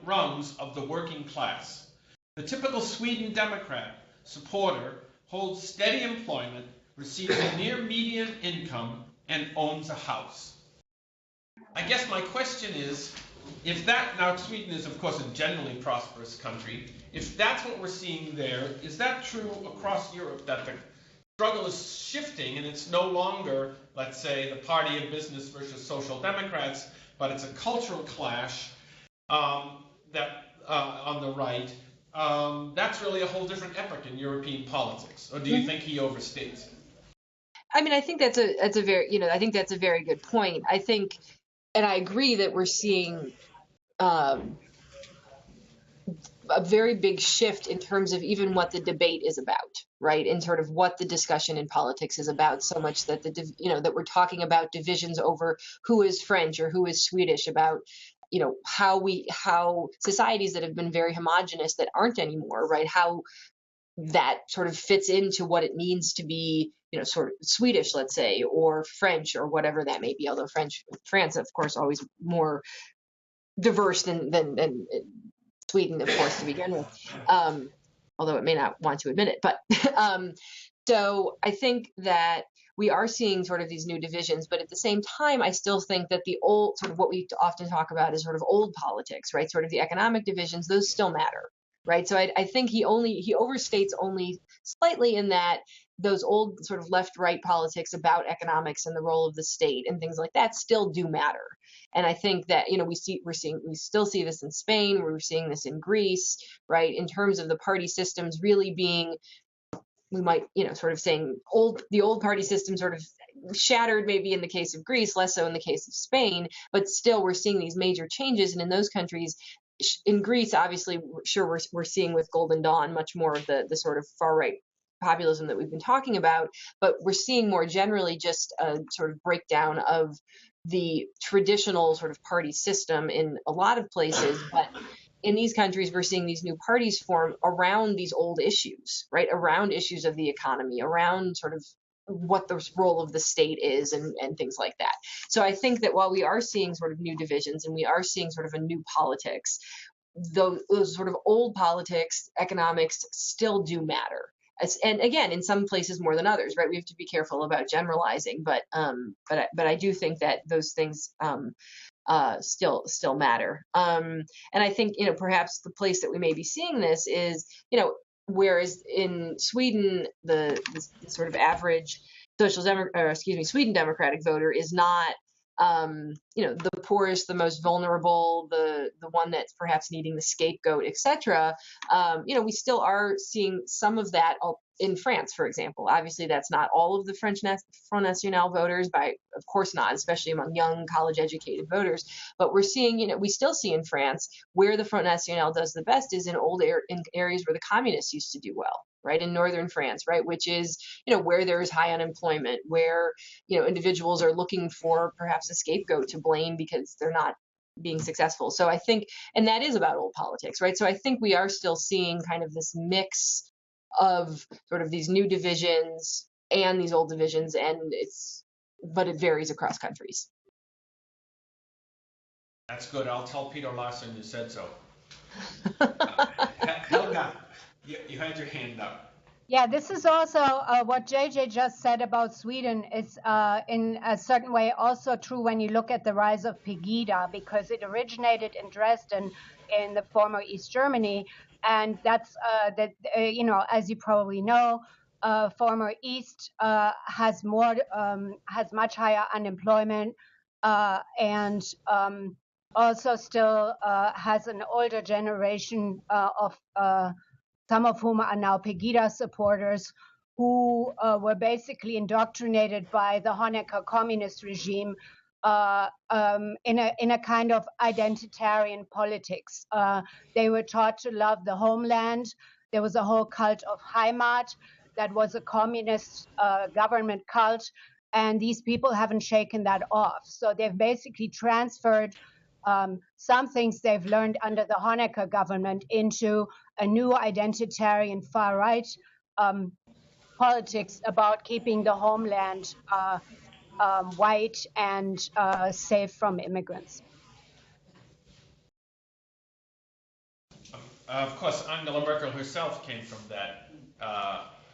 rungs of the working class. The typical Sweden Democrat supporter holds steady employment, receives a near median income, and owns a house." I guess my question is, if that, now Sweden is of course a generally prosperous country, if that's what we're seeing there, is that true across Europe, that the struggle is shifting and it's no longer, let's say, the party of business versus social democrats, but it's a cultural clash that on the right? That's really a whole different epoch in European politics. Or do you think he overstates it? I mean, I think that's a very, I think that's a very good point. I think, and I agree that we're seeing a very big shift in terms of even what the debate is about, right? And sort of what the discussion in politics is about, so much that that we're talking about divisions over who is French or who is Swedish, about how societies that have been very homogenous that aren't anymore, right? How that sort of fits into what it means to be, sort of Swedish, let's say, or French, or whatever that may be. Although France, of course, always more diverse than Sweden, of course, to begin with. Although it may not want to admit it, but so I think that we are seeing sort of these new divisions, but at the same time, I still think that the old, sort of what we often talk about is sort of old politics, right? Sort of the economic divisions, those still matter, right? So I think he overstates only slightly in that those old sort of left-right politics about economics and the role of the state and things like that still do matter. And I think that, we still see this in Spain, we're seeing this in Greece, right? In terms of the party systems really being, we might, sort of saying the old party system sort of shattered, maybe in the case of Greece, less so in the case of Spain, but still we're seeing these major changes. And in those countries, in Greece, obviously, sure, we're seeing with Golden Dawn much more of the sort of far right populism that we've been talking about, but we're seeing more generally just a sort of breakdown of the traditional sort of party system in a lot of places. But in these countries, we're seeing these new parties form around these old issues, right? Around issues of the economy, around sort of what the role of the state is, and things like that. So I think that while we are seeing sort of new divisions and we are seeing sort of a new politics, those sort of old politics, economics still do matter. And again, in some places more than others, right? We have to be careful about generalizing, but I do think that those things still matter. And I think, perhaps the place that we may be seeing this is, whereas in Sweden, the sort of average Sweden Democratic voter is not, the poorest, the most vulnerable, the one that's perhaps needing the scapegoat, etc. We still are seeing some of that in France, for example. Obviously, that's not all of the Front National voters, of course not, especially among young college-educated voters. But we're seeing, we still see in France where the Front National does the best is in in areas where the communists used to do well, right? In northern France, right? Which is, where there is high unemployment, where, individuals are looking for perhaps a scapegoat to blame because they're not being successful. So I think, and that is about old politics, right? So I think we are still seeing kind of this mix of sort of these new divisions and these old divisions, but it varies across countries. That's good. I'll tell Peter Larson you said so. Helga, you had your hand up. Yeah, this is also what Jae-Jae just said about Sweden is in a certain way also true when you look at the rise of Pegida, because it originated in Dresden in the former East Germany. And that's, as you probably know, former East has much higher unemployment and also still has an older generation of some of whom are now Pegida supporters, who were basically indoctrinated by the Honecker communist regime in a kind of identitarian politics. They were taught to love the homeland. There was a whole cult of Heimat that was a communist government cult, and these people haven't shaken that off. So they've basically transferred some things they've learned under the Honecker government into a new identitarian far-right politics about keeping the homeland white and safe from immigrants. Of course, Angela Merkel herself came from that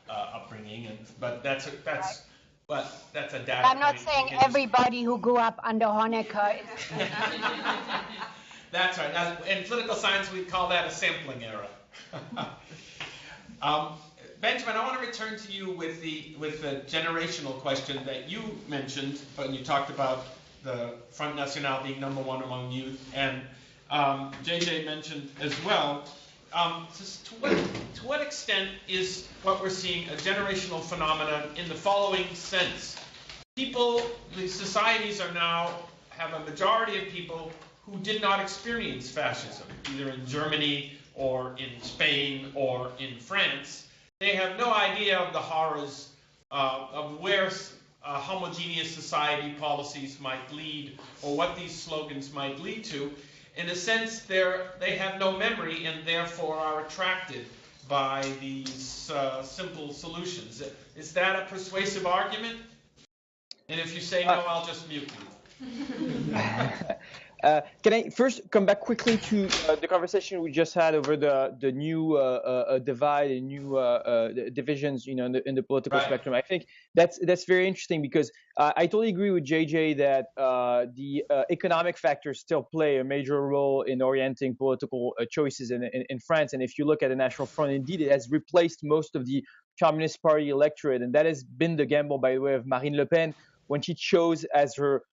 upbringing, but that's a data. I'm not saying everybody who grew up under Honecker is. That's right. In political science, we call that a sampling error. Benjamin, I want to return to you with the generational question that you mentioned when you talked about the Front National being #1 among youth, and Jae-Jae mentioned as well. To what extent is what we're seeing a generational phenomenon in the following sense? The societies have a majority of people who did not experience fascism, either in Germany or in Spain or in France. They have no idea of the horrors of where homogeneous society policies might lead or what these slogans might lead to. In a sense, they have no memory and therefore are attracted by these simple solutions. Is that a persuasive argument? And if you say no, I'll just mute you. Can I first come back quickly to the conversation we just had over the new divide and new divisions, in the political spectrum? I think that's very interesting because I totally agree with Jae-Jae that the economic factors still play a major role in orienting political choices in France. And if you look at the National Front, indeed, it has replaced most of the Communist Party electorate, and that has been the gamble, by the way, of Marine Le Pen when she chose as her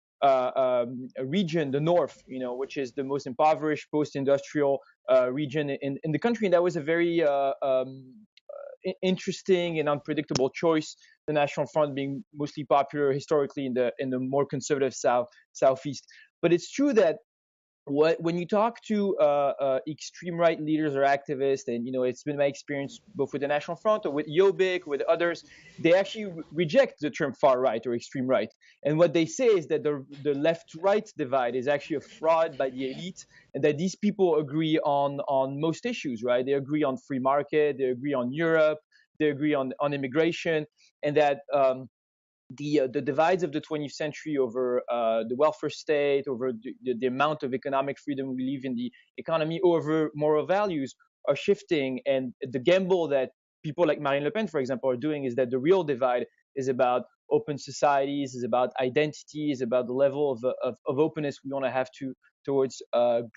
region, the North, which is the most impoverished post-industrial region in the country. And that was a very interesting and unpredictable choice. The National Front being mostly popular historically in the more conservative southeast. But it's true that when you talk to extreme right leaders or activists, and it's been my experience both with the National Front or with Jobbik, with others, they actually reject the term far right or extreme right. And what they say is that the left-right divide is actually a fraud by the elite, and that these people agree on most issues, right? They agree on free market, they agree on Europe, they agree on immigration, and that the divides of the 20th century over the welfare state, over the amount of economic freedom we live in the economy, over moral values are shifting. And the gamble that people like Marine Le Pen, for example, are doing is that the real divide is about open societies, is about identity, is about the level of openness we want to have towards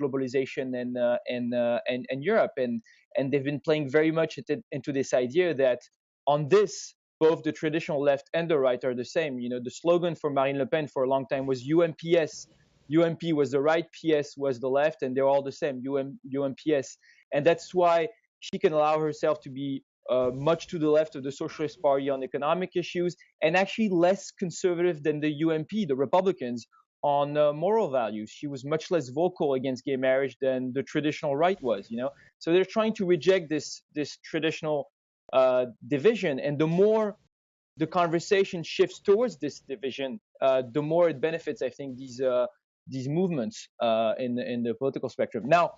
globalization and Europe. And they've been playing very much into this idea that on this, both the traditional left and the right are the same. The slogan for Marine Le Pen for a long time was UMPS. UMP was the right, PS was the left, and they're all the same, UMPS. And that's why she can allow herself to be much to the left of the Socialist Party on economic issues, and actually less conservative than the UMP, the Republicans, on moral values. She was much less vocal against gay marriage than the traditional right was. So they're trying to reject this traditional division, and the more the conversation shifts towards this division, the more it benefits, I think, these movements in the political spectrum. Now,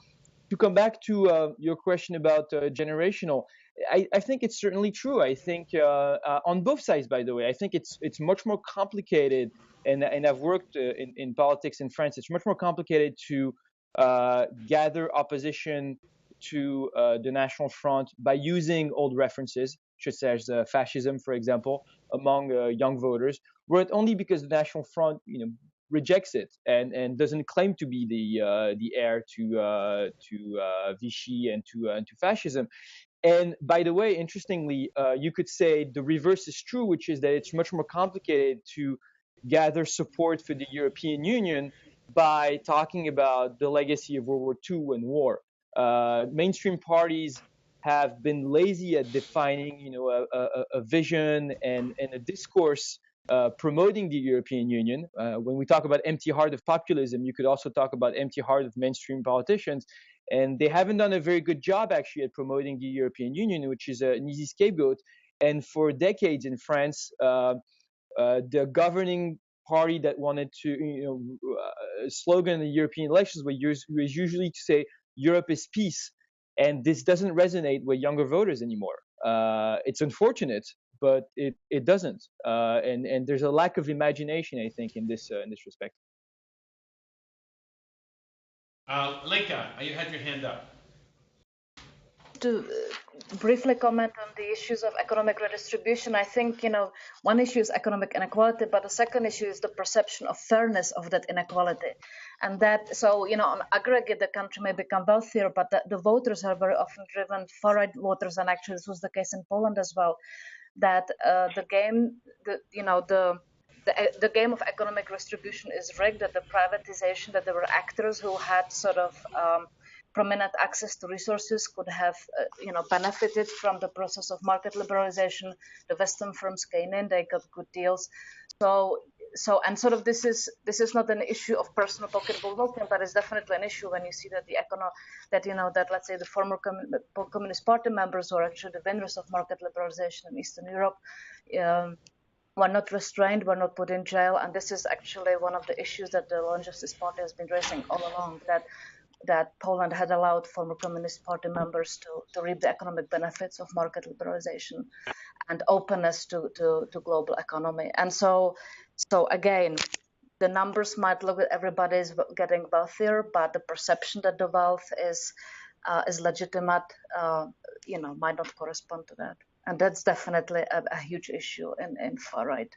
to come back to your question about generational, I think it's certainly true. I think on both sides, by the way, I think it's much more complicated, and I've worked in politics in France. It's much more complicated to gather opposition to the National Front by using old references, such as fascism, for example, among young voters, were it only because the National Front, rejects it and doesn't claim to be the heir to Vichy and to fascism. And by the way, interestingly, you could say the reverse is true, which is that it's much more complicated to gather support for the European Union by talking about the legacy of World War II and war. Mainstream parties have been lazy at defining, a vision and a discourse promoting the European Union. When we talk about empty heart of populism, you could also talk about empty heart of mainstream politicians. And they haven't done a very good job, actually, at promoting the European Union, which is an easy scapegoat. And for decades in France, the governing party that wanted to, slogan in the European elections was usually to say, Europe is peace. And this doesn't resonate with younger voters anymore. It's unfortunate, but it doesn't. And there's a lack of imagination, I think, in this respect. Lenka, you had your hand up. briefly comment on the issues of economic redistribution. I think, one issue is economic inequality, but the second issue is the perception of fairness of that inequality. And that, so, on aggregate, the country may become wealthier, but the voters are very often driven, far-right voters, and actually this was the case in Poland as well, that the game of economic redistribution is rigged, that the privatization, that there were actors who had sort of prominent access to resources could have, benefited from the process of market liberalization. The Western firms came in; they got good deals. So, and sort of this is not an issue of personal pocketbook voting, but it's definitely an issue when you see that that let's say the former Communist Party members, or actually the winners of market liberalization in Eastern Europe, were not restrained, were not put in jail, and this is actually one of the issues that the Law and Justice Party has been raising all along, that Poland had allowed former Communist Party members to reap the economic benefits of market liberalization and openness to global economy. And so again, the numbers might look at everybody's getting wealthier, but the perception that the wealth is legitimate, might not correspond to that. And that's definitely a huge issue in far right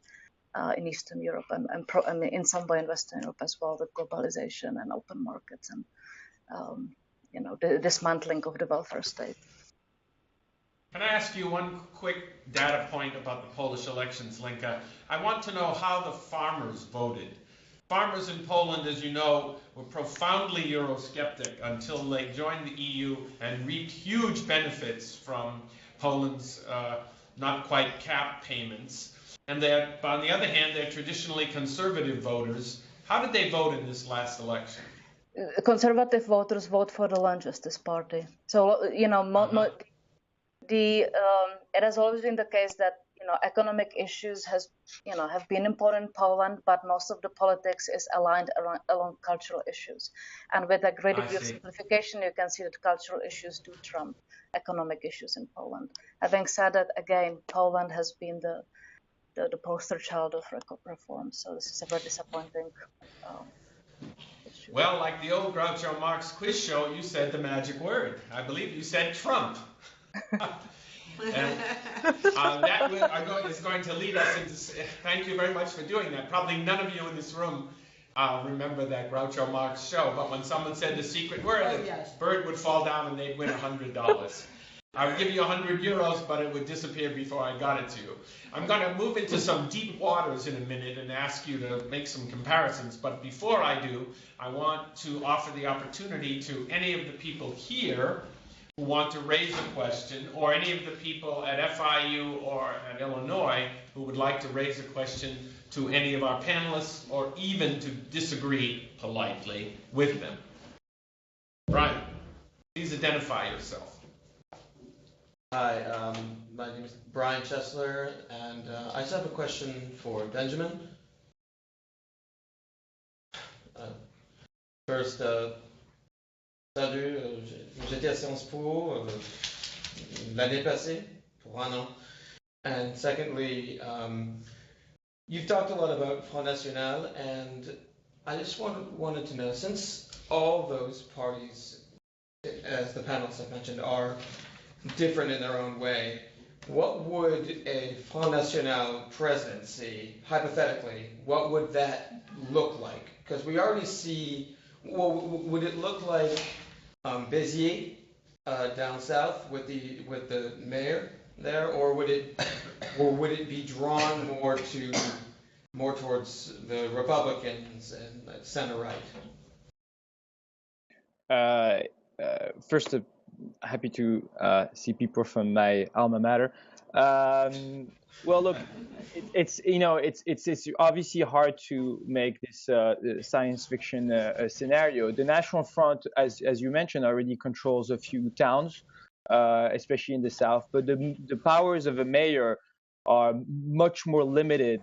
in Eastern Europe and in some way in Western Europe as well, with globalization and open markets and the dismantling of the welfare state. Can I ask you one quick data point about the Polish elections, Lenka? I want to know how the farmers voted. Farmers in Poland, as you know, were profoundly Eurosceptic until they joined the EU and reaped huge benefits from Poland's not quite capped payments. And on the other hand, they're traditionally conservative voters. How did they vote in this last election? Conservative voters vote for the Law and Justice Party. So, it has always been the case that economic issues have been important in Poland, but most of the politics is aligned along cultural issues. And with a great degree of simplification, you can see that cultural issues do trump economic issues in Poland. Having said that, again, Poland has been the poster child of reform. So this is a very disappointing issue. Well, like the old Groucho Marx quiz show, you said the magic word. I believe you said Trump. And that is going to lead us into. Thank you very much for doing that. Probably none of you in this room remember that Groucho Marx show, but when someone said the secret word, a bird would fall down and they'd win $100. I would give you 100 euros, but it would disappear before I got it to you. I'm going to move into some deep waters in a minute and ask you to make some comparisons. But before I do, I want to offer the opportunity to any of the people here who want to raise a question, or any of the people at FIU or at Illinois who would like to raise a question to any of our panelists, or even to disagree politely with them. Brian, please identify yourself. Hi, my name is Brian Chesler, and I just have a question for Benjamin. First, salut, j'étais à Sciences Po l'année passée, pour un an. And secondly, you've talked a lot about Front National, and I just wanted to know, since all those parties, as the panelists have mentioned, are different in their own way, what would a Front National presidency, hypothetically, what would that look like? Because we already see, well, would it look like Béziers down south with the mayor there, or would it be drawn more towards the Republicans and center right? First, happy to see people from my alma mater. Well, look, it's obviously hard to make this science fiction scenario. The National Front, as you mentioned, already controls a few towns, especially in the south. But the powers of a mayor are much more limited,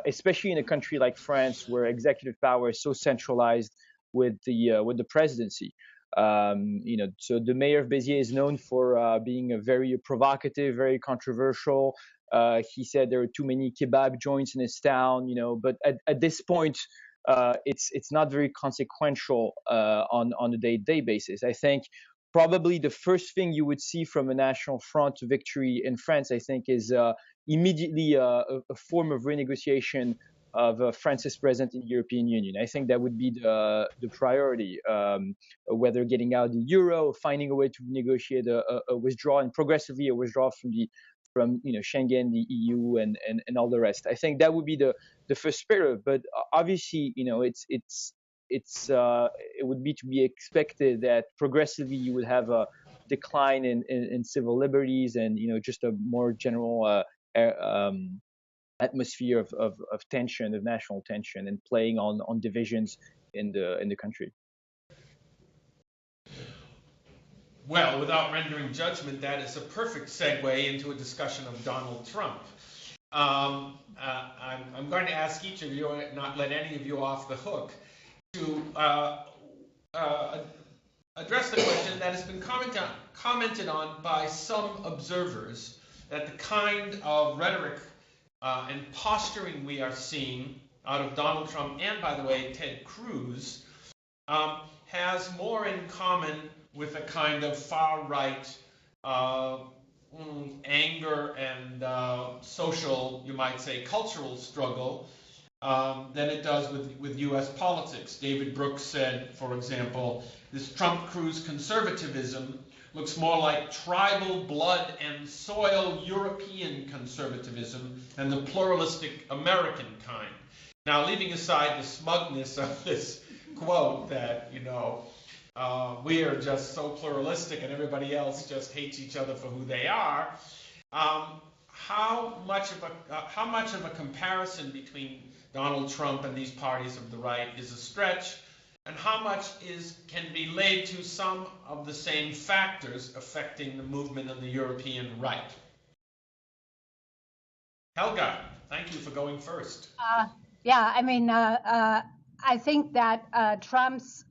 especially in a country like France, where executive power is so centralized with the presidency. So the mayor of Béziers is known for being a very provocative, very controversial. He said there are too many kebab joints in his town, but at this point, it's not very consequential on a day-to-day basis. I think probably the first thing you would see from a National Front victory in France, I think, is immediately a form of renegotiation of France's presence in the European Union. I think that would be the priority, whether getting out of the euro, finding a way to negotiate a withdrawal, and progressively a withdrawal from Schengen, the EU, and all the rest. I think that would be the first spirit. But obviously, it would be to be expected that progressively you would have a decline in civil liberties and just a more general atmosphere of tension, of national tension, and playing on divisions in the country. Well, without rendering judgment, that is a perfect segue into a discussion of Donald Trump. I'm going to ask each of you, not let any of you off the hook, to address the question that has been commented on by some observers, that the kind of rhetoric and posturing we are seeing out of Donald Trump and, by the way, Ted Cruz has more in common with a kind of far-right anger and social, you might say, cultural struggle than it does with U.S. politics. David Brooks said, for example, this Trump-Cruz conservatism looks more like tribal blood and soil European conservatism than the pluralistic American kind. Now, leaving aside the smugness of this quote that, we are just so pluralistic and everybody else just hates each other for who they are, how much of a comparison between Donald Trump and these parties of the right is a stretch, and how much can be laid to some of the same factors affecting the movement of the European right? Helga, thank you for going first. I think that Trump's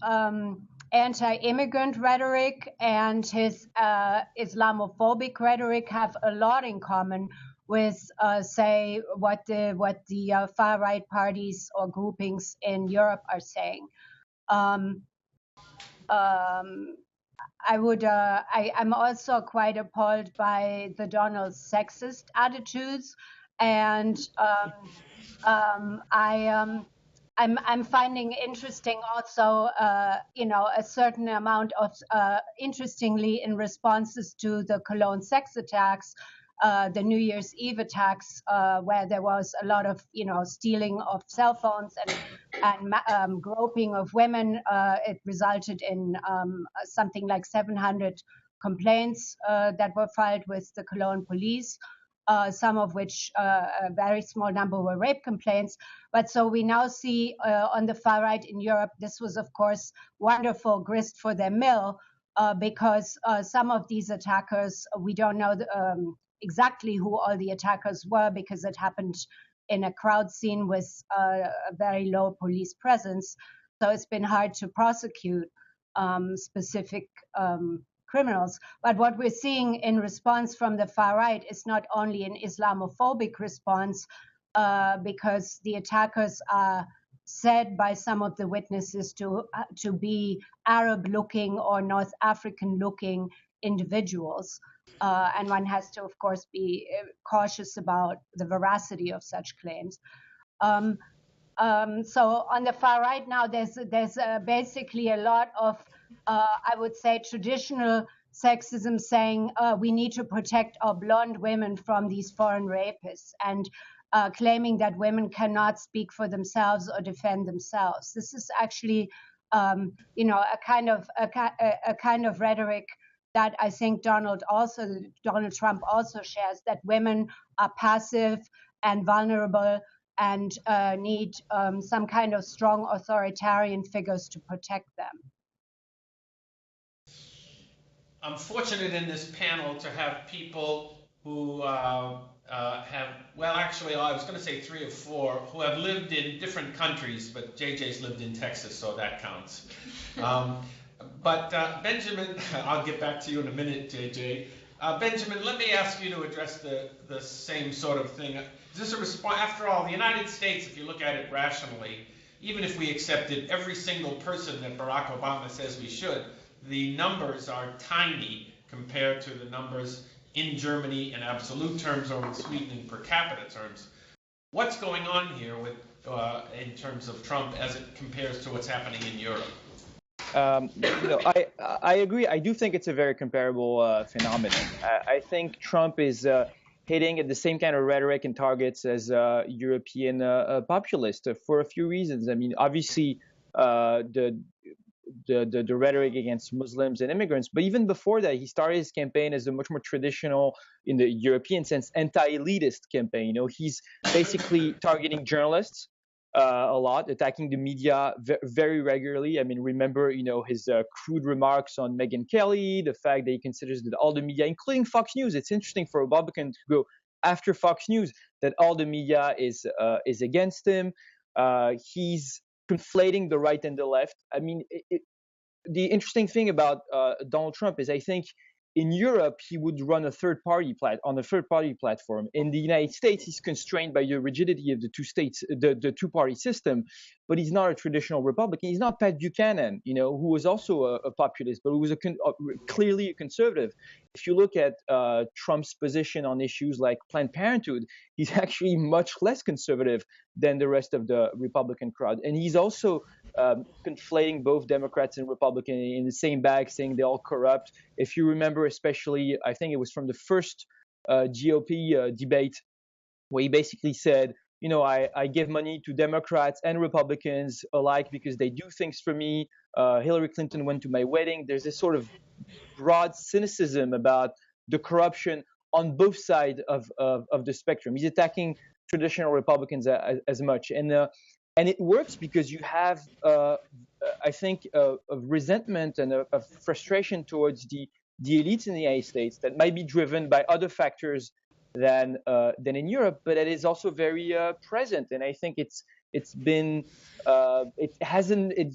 anti-immigrant rhetoric and his Islamophobic rhetoric have a lot in common with, say, what the far-right parties or groupings in Europe are saying. I'm also quite appalled by the Donald's sexist attitudes, and I'm finding interesting also, a certain amount of, interestingly, in responses to the Cologne sex attacks, the New Year's Eve attacks, where there was a lot of, stealing of cell phones and groping of women. It resulted in something like 700 complaints that were filed with the Cologne police. Some of which, a very small number, were rape complaints. But so we now see on the far right in Europe, this was, of course, wonderful grist for their mill, because some of these attackers, we don't know exactly who all the attackers were, because it happened in a crowd scene with a very low police presence. So it's been hard to prosecute specific criminals. But what we're seeing in response from the far right is not only an Islamophobic response, because the attackers are said by some of the witnesses to be Arab-looking or North African-looking individuals. And one has to, of course, be cautious about the veracity of such claims. So on the far right now, there's basically a lot of I would say traditional sexism, saying we need to protect our blonde women from these foreign rapists, and claiming that women cannot speak for themselves or defend themselves. This is actually, a kind of rhetoric that I think Donald Trump also shares, that women are passive and vulnerable and need some kind of strong authoritarian figures to protect them. I'm fortunate in this panel to have people who have, well, actually, I was going to say 3 or 4, who have lived in different countries, but Jae-Jae's lived in Texas, so that counts. But Benjamin, I'll get back to you in a minute, Jae-Jae. Benjamin, let me ask you to address the same sort of thing. Is this a response? After all, the United States, if you look at it rationally, even if we accepted every single person that Barack Obama says we should, the numbers are tiny compared to the numbers in Germany in absolute terms or in Sweden in per capita terms. What's going on here with in terms of Trump as it compares to what's happening in Europe? I agree. I do think it's a very comparable phenomenon. I think Trump is hitting at the same kind of rhetoric and targets as European populists for a few reasons. I mean, obviously, the rhetoric against Muslims and immigrants, but even before that, he started his campaign as a much more traditional, in the European sense, anti-elitist campaign. He's basically targeting journalists a lot, attacking the media very regularly. I mean, remember, his crude remarks on Megyn Kelly, the fact that he considers that all the media, including Fox News, it's interesting for a Republican to go after Fox News, that all the media is against him. He's conflating the right and the left. I mean, the interesting thing about Donald Trump is I think in Europe, he would run on a third-party platform. In the United States, he's constrained by the rigidity of the two-party system. But he's not a traditional Republican. He's not Pat Buchanan, who was also a populist, but who was clearly a conservative. If you look at Trump's position on issues like Planned Parenthood, he's actually much less conservative than the rest of the Republican crowd. And he's also conflating both Democrats and Republicans in the same bag, saying they're all corrupt. If you remember, especially, I think it was from the first GOP debate, where he basically said, I give money to Democrats and Republicans alike because they do things for me. Hillary Clinton went to my wedding. There's this sort of broad cynicism about the corruption on both sides of the spectrum. He's attacking traditional Republicans as much. And it works because you have, I think, a resentment and a frustration towards the elites in the United States that might be driven by other factors than in Europe, but it is also very present. And I think it's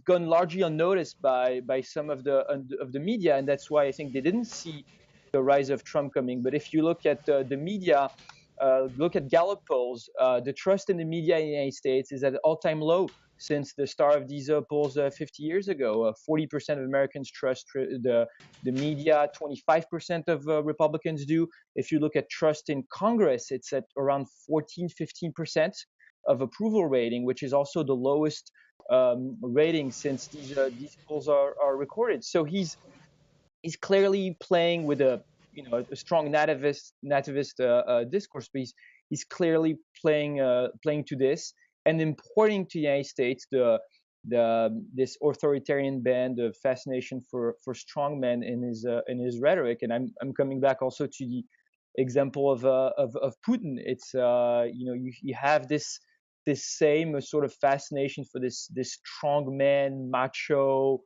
gone largely unnoticed by some of the media, and that's why I think they didn't see the rise of Trump coming. But if you look at the media, look at Gallup polls, the trust in the media in the United States is at an all-time low since the start of these polls 50 years ago. 40% of Americans trust the media, 25% of Republicans do. If you look at trust in Congress, it's at around 15% of approval rating, which is also the lowest rating since these polls are recorded. So he's clearly playing with a strong nativist discourse, but he's clearly playing to this and importing to the United States this authoritarian band of fascination for strongmen in his rhetoric. And I'm coming back also to the example of Putin. It's you have this same sort of fascination for this strongman, macho,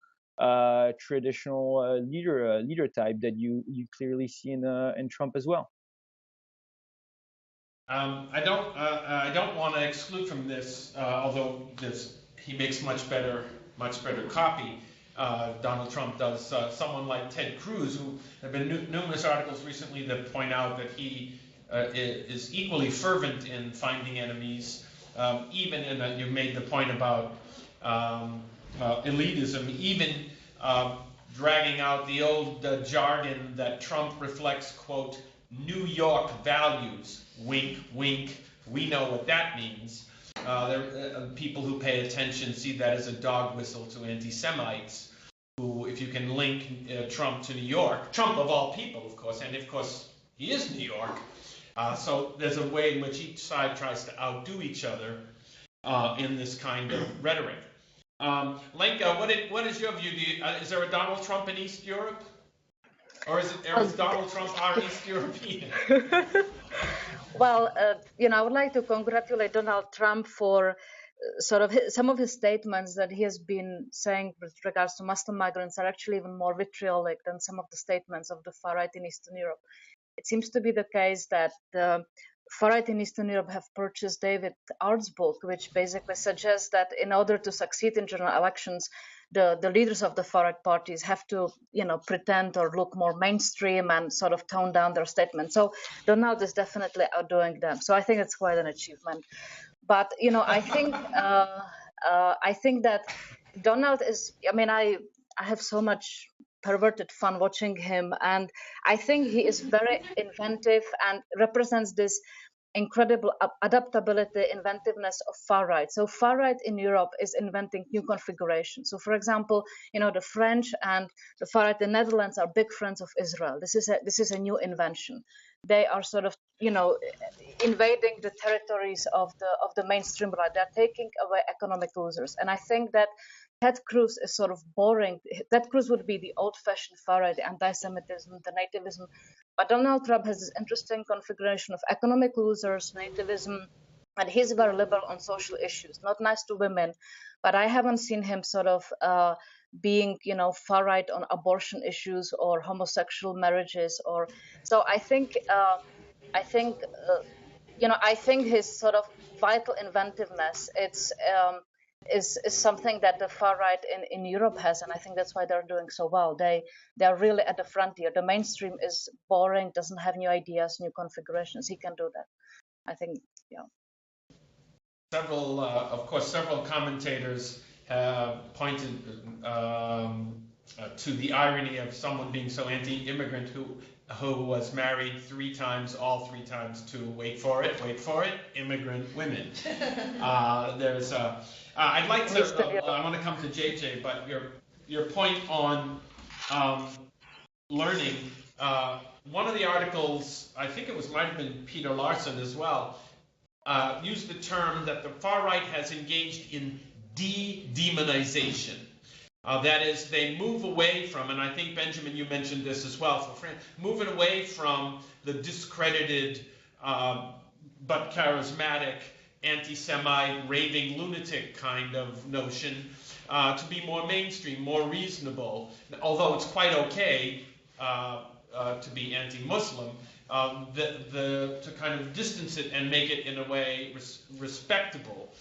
traditional leader type that you clearly see in Trump as well. I don't want to exclude from this, although he makes much better copy. Donald Trump does. Someone like Ted Cruz, who have been numerous articles recently that point out that he is equally fervent in finding enemies, even in you made the point about elitism, even dragging out the old jargon that Trump reflects, quote, New York values, wink, wink. We know what that means. People who pay attention see that as a dog whistle to anti-Semites, who, if you can link Trump to New York, Trump of all people, of course, and of course he is New York. So there's a way in which each side tries to outdo each other in this kind of rhetoric. Lenka, what is your view? Is there a Donald Trump in East Europe? Or is Donald Trump our East European? Well, I would like to congratulate Donald Trump for some of his statements that he has been saying with regards to Muslim migrants are actually even more vitriolic than some of the statements of the far right in Eastern Europe. It seems to be the case that the far right in Eastern Europe have purchased David Art's book, which basically suggests that in order to succeed in general elections, the leaders of the far right parties have to, pretend or look more mainstream and sort of tone down their statements. So Donald is definitely outdoing them. So I think it's quite an achievement. But I think that Donald is. I mean, I have so much perverted fun watching him. And I think he is very inventive and represents this incredible adaptability, inventiveness of far right. So far right in Europe is inventing new configurations. So for example, the French and the far right in the Netherlands are big friends of Israel. This is a new invention. They are sort of, invading the territories of the mainstream right. They're taking away economic losers. And I think that Ted Cruz is sort of boring. Ted Cruz would be the old-fashioned far right, the anti-Semitism, the nativism. But Donald Trump has this interesting configuration of economic losers, nativism, and he's very liberal on social issues. Not nice to women, but I haven't seen him sort of being, far right on abortion issues or homosexual marriages. Or so I think his sort of vital inventiveness. Is something that the far right in Europe has, and I think that's why they're doing so well. They're really at the frontier. The mainstream is boring, doesn't have new ideas, new configurations. He can do that. I think, Several commentators have pointed to the irony of someone being so anti-immigrant who was married 3 times, all 3 times to, wait for it, immigrant women. I'd like to, I want to come to Jae-Jae, but your point on learning, one of the articles, I think it might have been Peter Larson as well, used the term that the far right has engaged in de-demonization. That is, they move away from, and I think, Benjamin, you mentioned this as well, for France, moving away from the discredited but charismatic anti-Semite, raving lunatic kind of notion to be more mainstream, more reasonable. Although it's quite okay to be anti-Muslim, to kind of distance it and make it in a way respectable.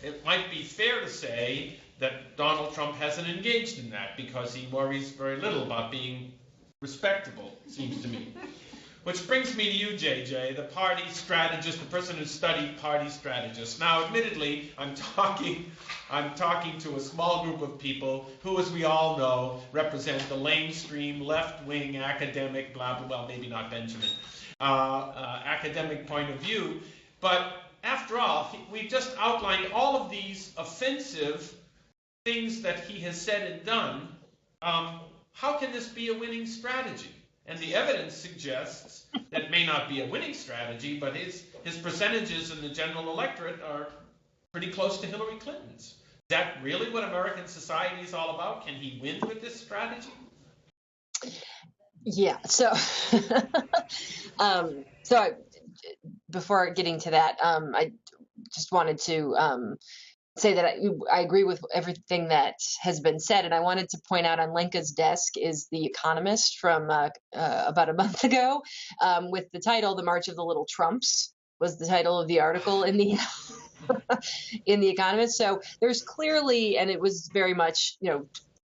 It might be fair to say that Donald Trump hasn't engaged in that because he worries very little about being respectable, it seems to me. Which brings me to you, Jae-Jae, the party strategist, the person who studied party strategists. Now, admittedly, I'm talking to a small group of people who, as we all know, represent the mainstream left-wing academic, blah, blah, well, maybe not Benjamin, academic point of view. But after all, we've just outlined all of these offensive things that he has said and done. How can this be a winning strategy? And the evidence suggests that it may not be a winning strategy, but his percentages in the general electorate are pretty close to Hillary Clinton's. Is that really what American society is all about? Can he win with this strategy? Yeah. So, before getting to that, I just wanted to say that I agree with everything that has been said, and I wanted to point out on Lenka's desk is The Economist from about a month ago, with the title "The March of the Little Trumps" was the title of the article in the in The Economist. So there's clearly, and it was very much,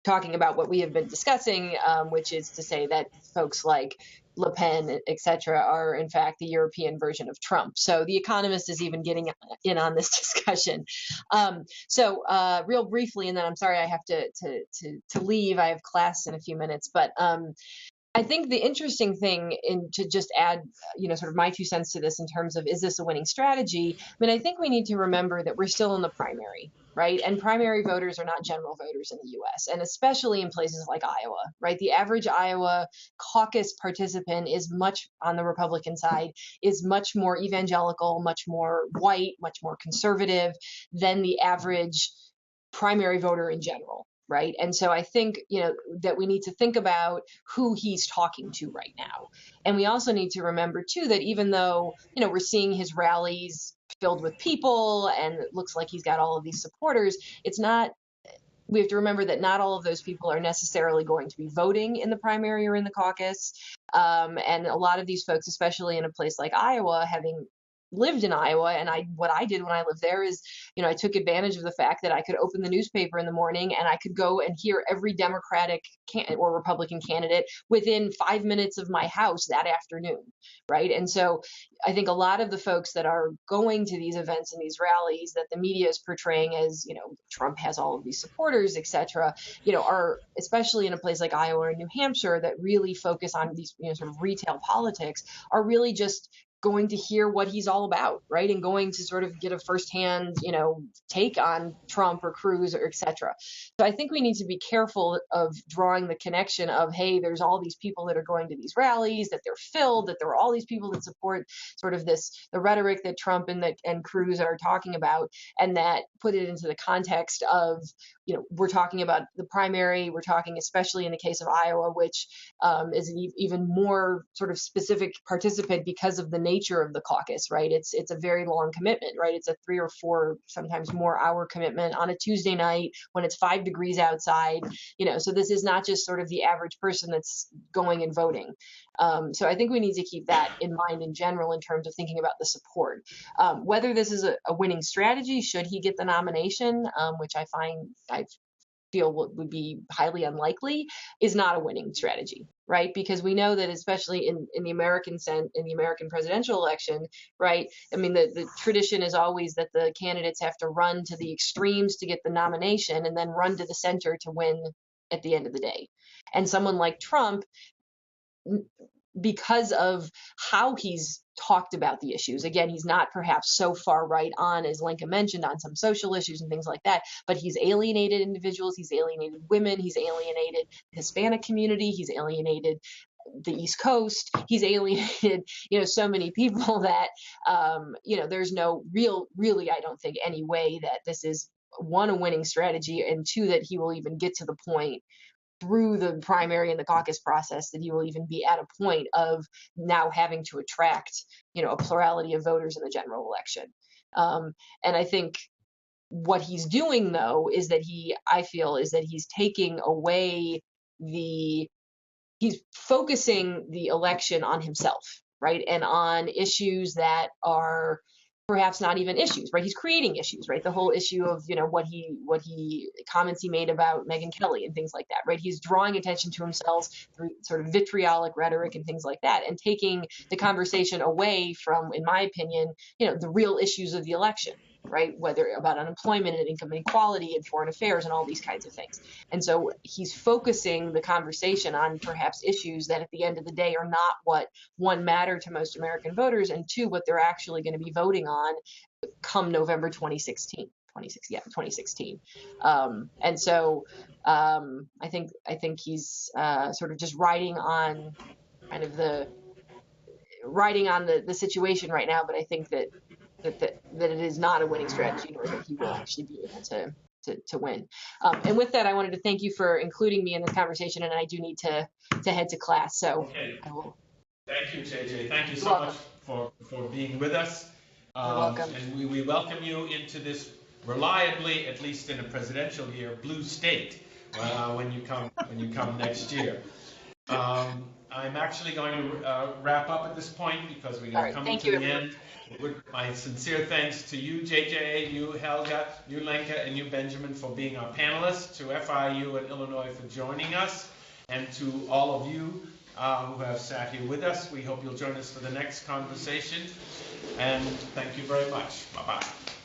talking about what we have been discussing, which is to say that folks like Le Pen, et cetera, are in fact the European version of Trump. So The Economist is even getting in on this discussion. Real briefly, and then I'm sorry I have to leave. I have class in a few minutes, but I think the interesting thing, to just add, sort of my 2 cents to this in terms of, is this a winning strategy? I mean, I think we need to remember that we're still in the primary, right? And primary voters are not general voters in the US, and especially in places like Iowa, right? The average Iowa caucus participant is much, on the Republican side, is much more evangelical, much more white, much more conservative than the average primary voter in general. Right. And so I think, that we need to think about who he's talking to right now. And we also need to remember, too, that even though, we're seeing his rallies filled with people and it looks like he's got all of these supporters, we have to remember that not all of those people are necessarily going to be voting in the primary or in the caucus. And a lot of these folks, especially in a place like Iowa, having lived in Iowa, and what I did when I lived there is, I took advantage of the fact that I could open the newspaper in the morning and I could go and hear every Democratic or Republican candidate within 5 minutes of my house that afternoon, right? And so I think a lot of the folks that are going to these events and these rallies that the media is portraying as, Trump has all of these supporters, et cetera, are, especially in a place like Iowa or New Hampshire that really focus on these, sort of retail politics, are really just going to hear what he's all about, right? And going to sort of get a firsthand, take on Trump or Cruz or et cetera. So I think we need to be careful of drawing the connection of, hey, there's all these people that are going to these rallies, that they're filled, that there are all these people that support sort of the rhetoric that Trump and Cruz are talking about, and that put it into the context of, we're talking about the primary, we're talking especially in the case of Iowa, which is an even more sort of specific participant because of the nature of the caucus, right? It's a very long commitment, right? It's a 3 or 4, sometimes more hour commitment on a Tuesday night when it's 5 degrees outside, so this is not just sort of the average person that's going and voting. So I think we need to keep that in mind in general in terms of thinking about the support. Whether this is a winning strategy, should he get the nomination, which I feel would be highly unlikely, is not a winning strategy, right? Because we know that especially in the American presidential election, right? I mean, the tradition is always that the candidates have to run to the extremes to get the nomination and then run to the center to win at the end of the day. And someone like Trump, because of how he's talked about the issues. Again, he's not perhaps so far right on, as Lenka mentioned, on some social issues and things like that, but he's alienated individuals, he's alienated women, he's alienated the Hispanic community, he's alienated the East Coast, he's alienated, so many people that, there's no really, I don't think, any way that this is, one, a winning strategy, and two, that he will even get to the point through the primary and the caucus process that he will even be at a point of now having to attract, a plurality of voters in the general election. And I think what he's doing, though, is that he's taking away he's focusing the election on himself, right? And on issues that are perhaps not even issues, right? He's creating issues, right? The whole issue of, comments he made about Megyn Kelly and things like that, right? He's drawing attention to himself through sort of vitriolic rhetoric and things like that, and taking the conversation away from, in my opinion, the real issues of the election, right? Whether about unemployment and income inequality and foreign affairs and all these kinds of things. And so he's focusing the conversation on perhaps issues that at the end of the day are not what, one, matter to most American voters, and two, what they're actually going to be voting on come November 2016. And so I think he's sort of just riding on the situation right now, but I think that it is not a winning strategy, nor that he will actually be able to win. And with that, I wanted to thank you for including me in this conversation, and I do need to head to class. So okay. I will. Thank you, Jae-Jae. Thank you so much for being with us. You're welcome. And we welcome you into this reliably, at least in a presidential year, blue state when you come next year. I'm actually going to wrap up at this point because we are coming to the end. My sincere thanks to you, Jae-Jae, you, Helga, you, Lenka, and you, Benjamin, for being our panelists, to FIU and Illinois for joining us, and to all of you who have sat here with us. We hope you'll join us for the next conversation, and thank you very much. Bye-bye.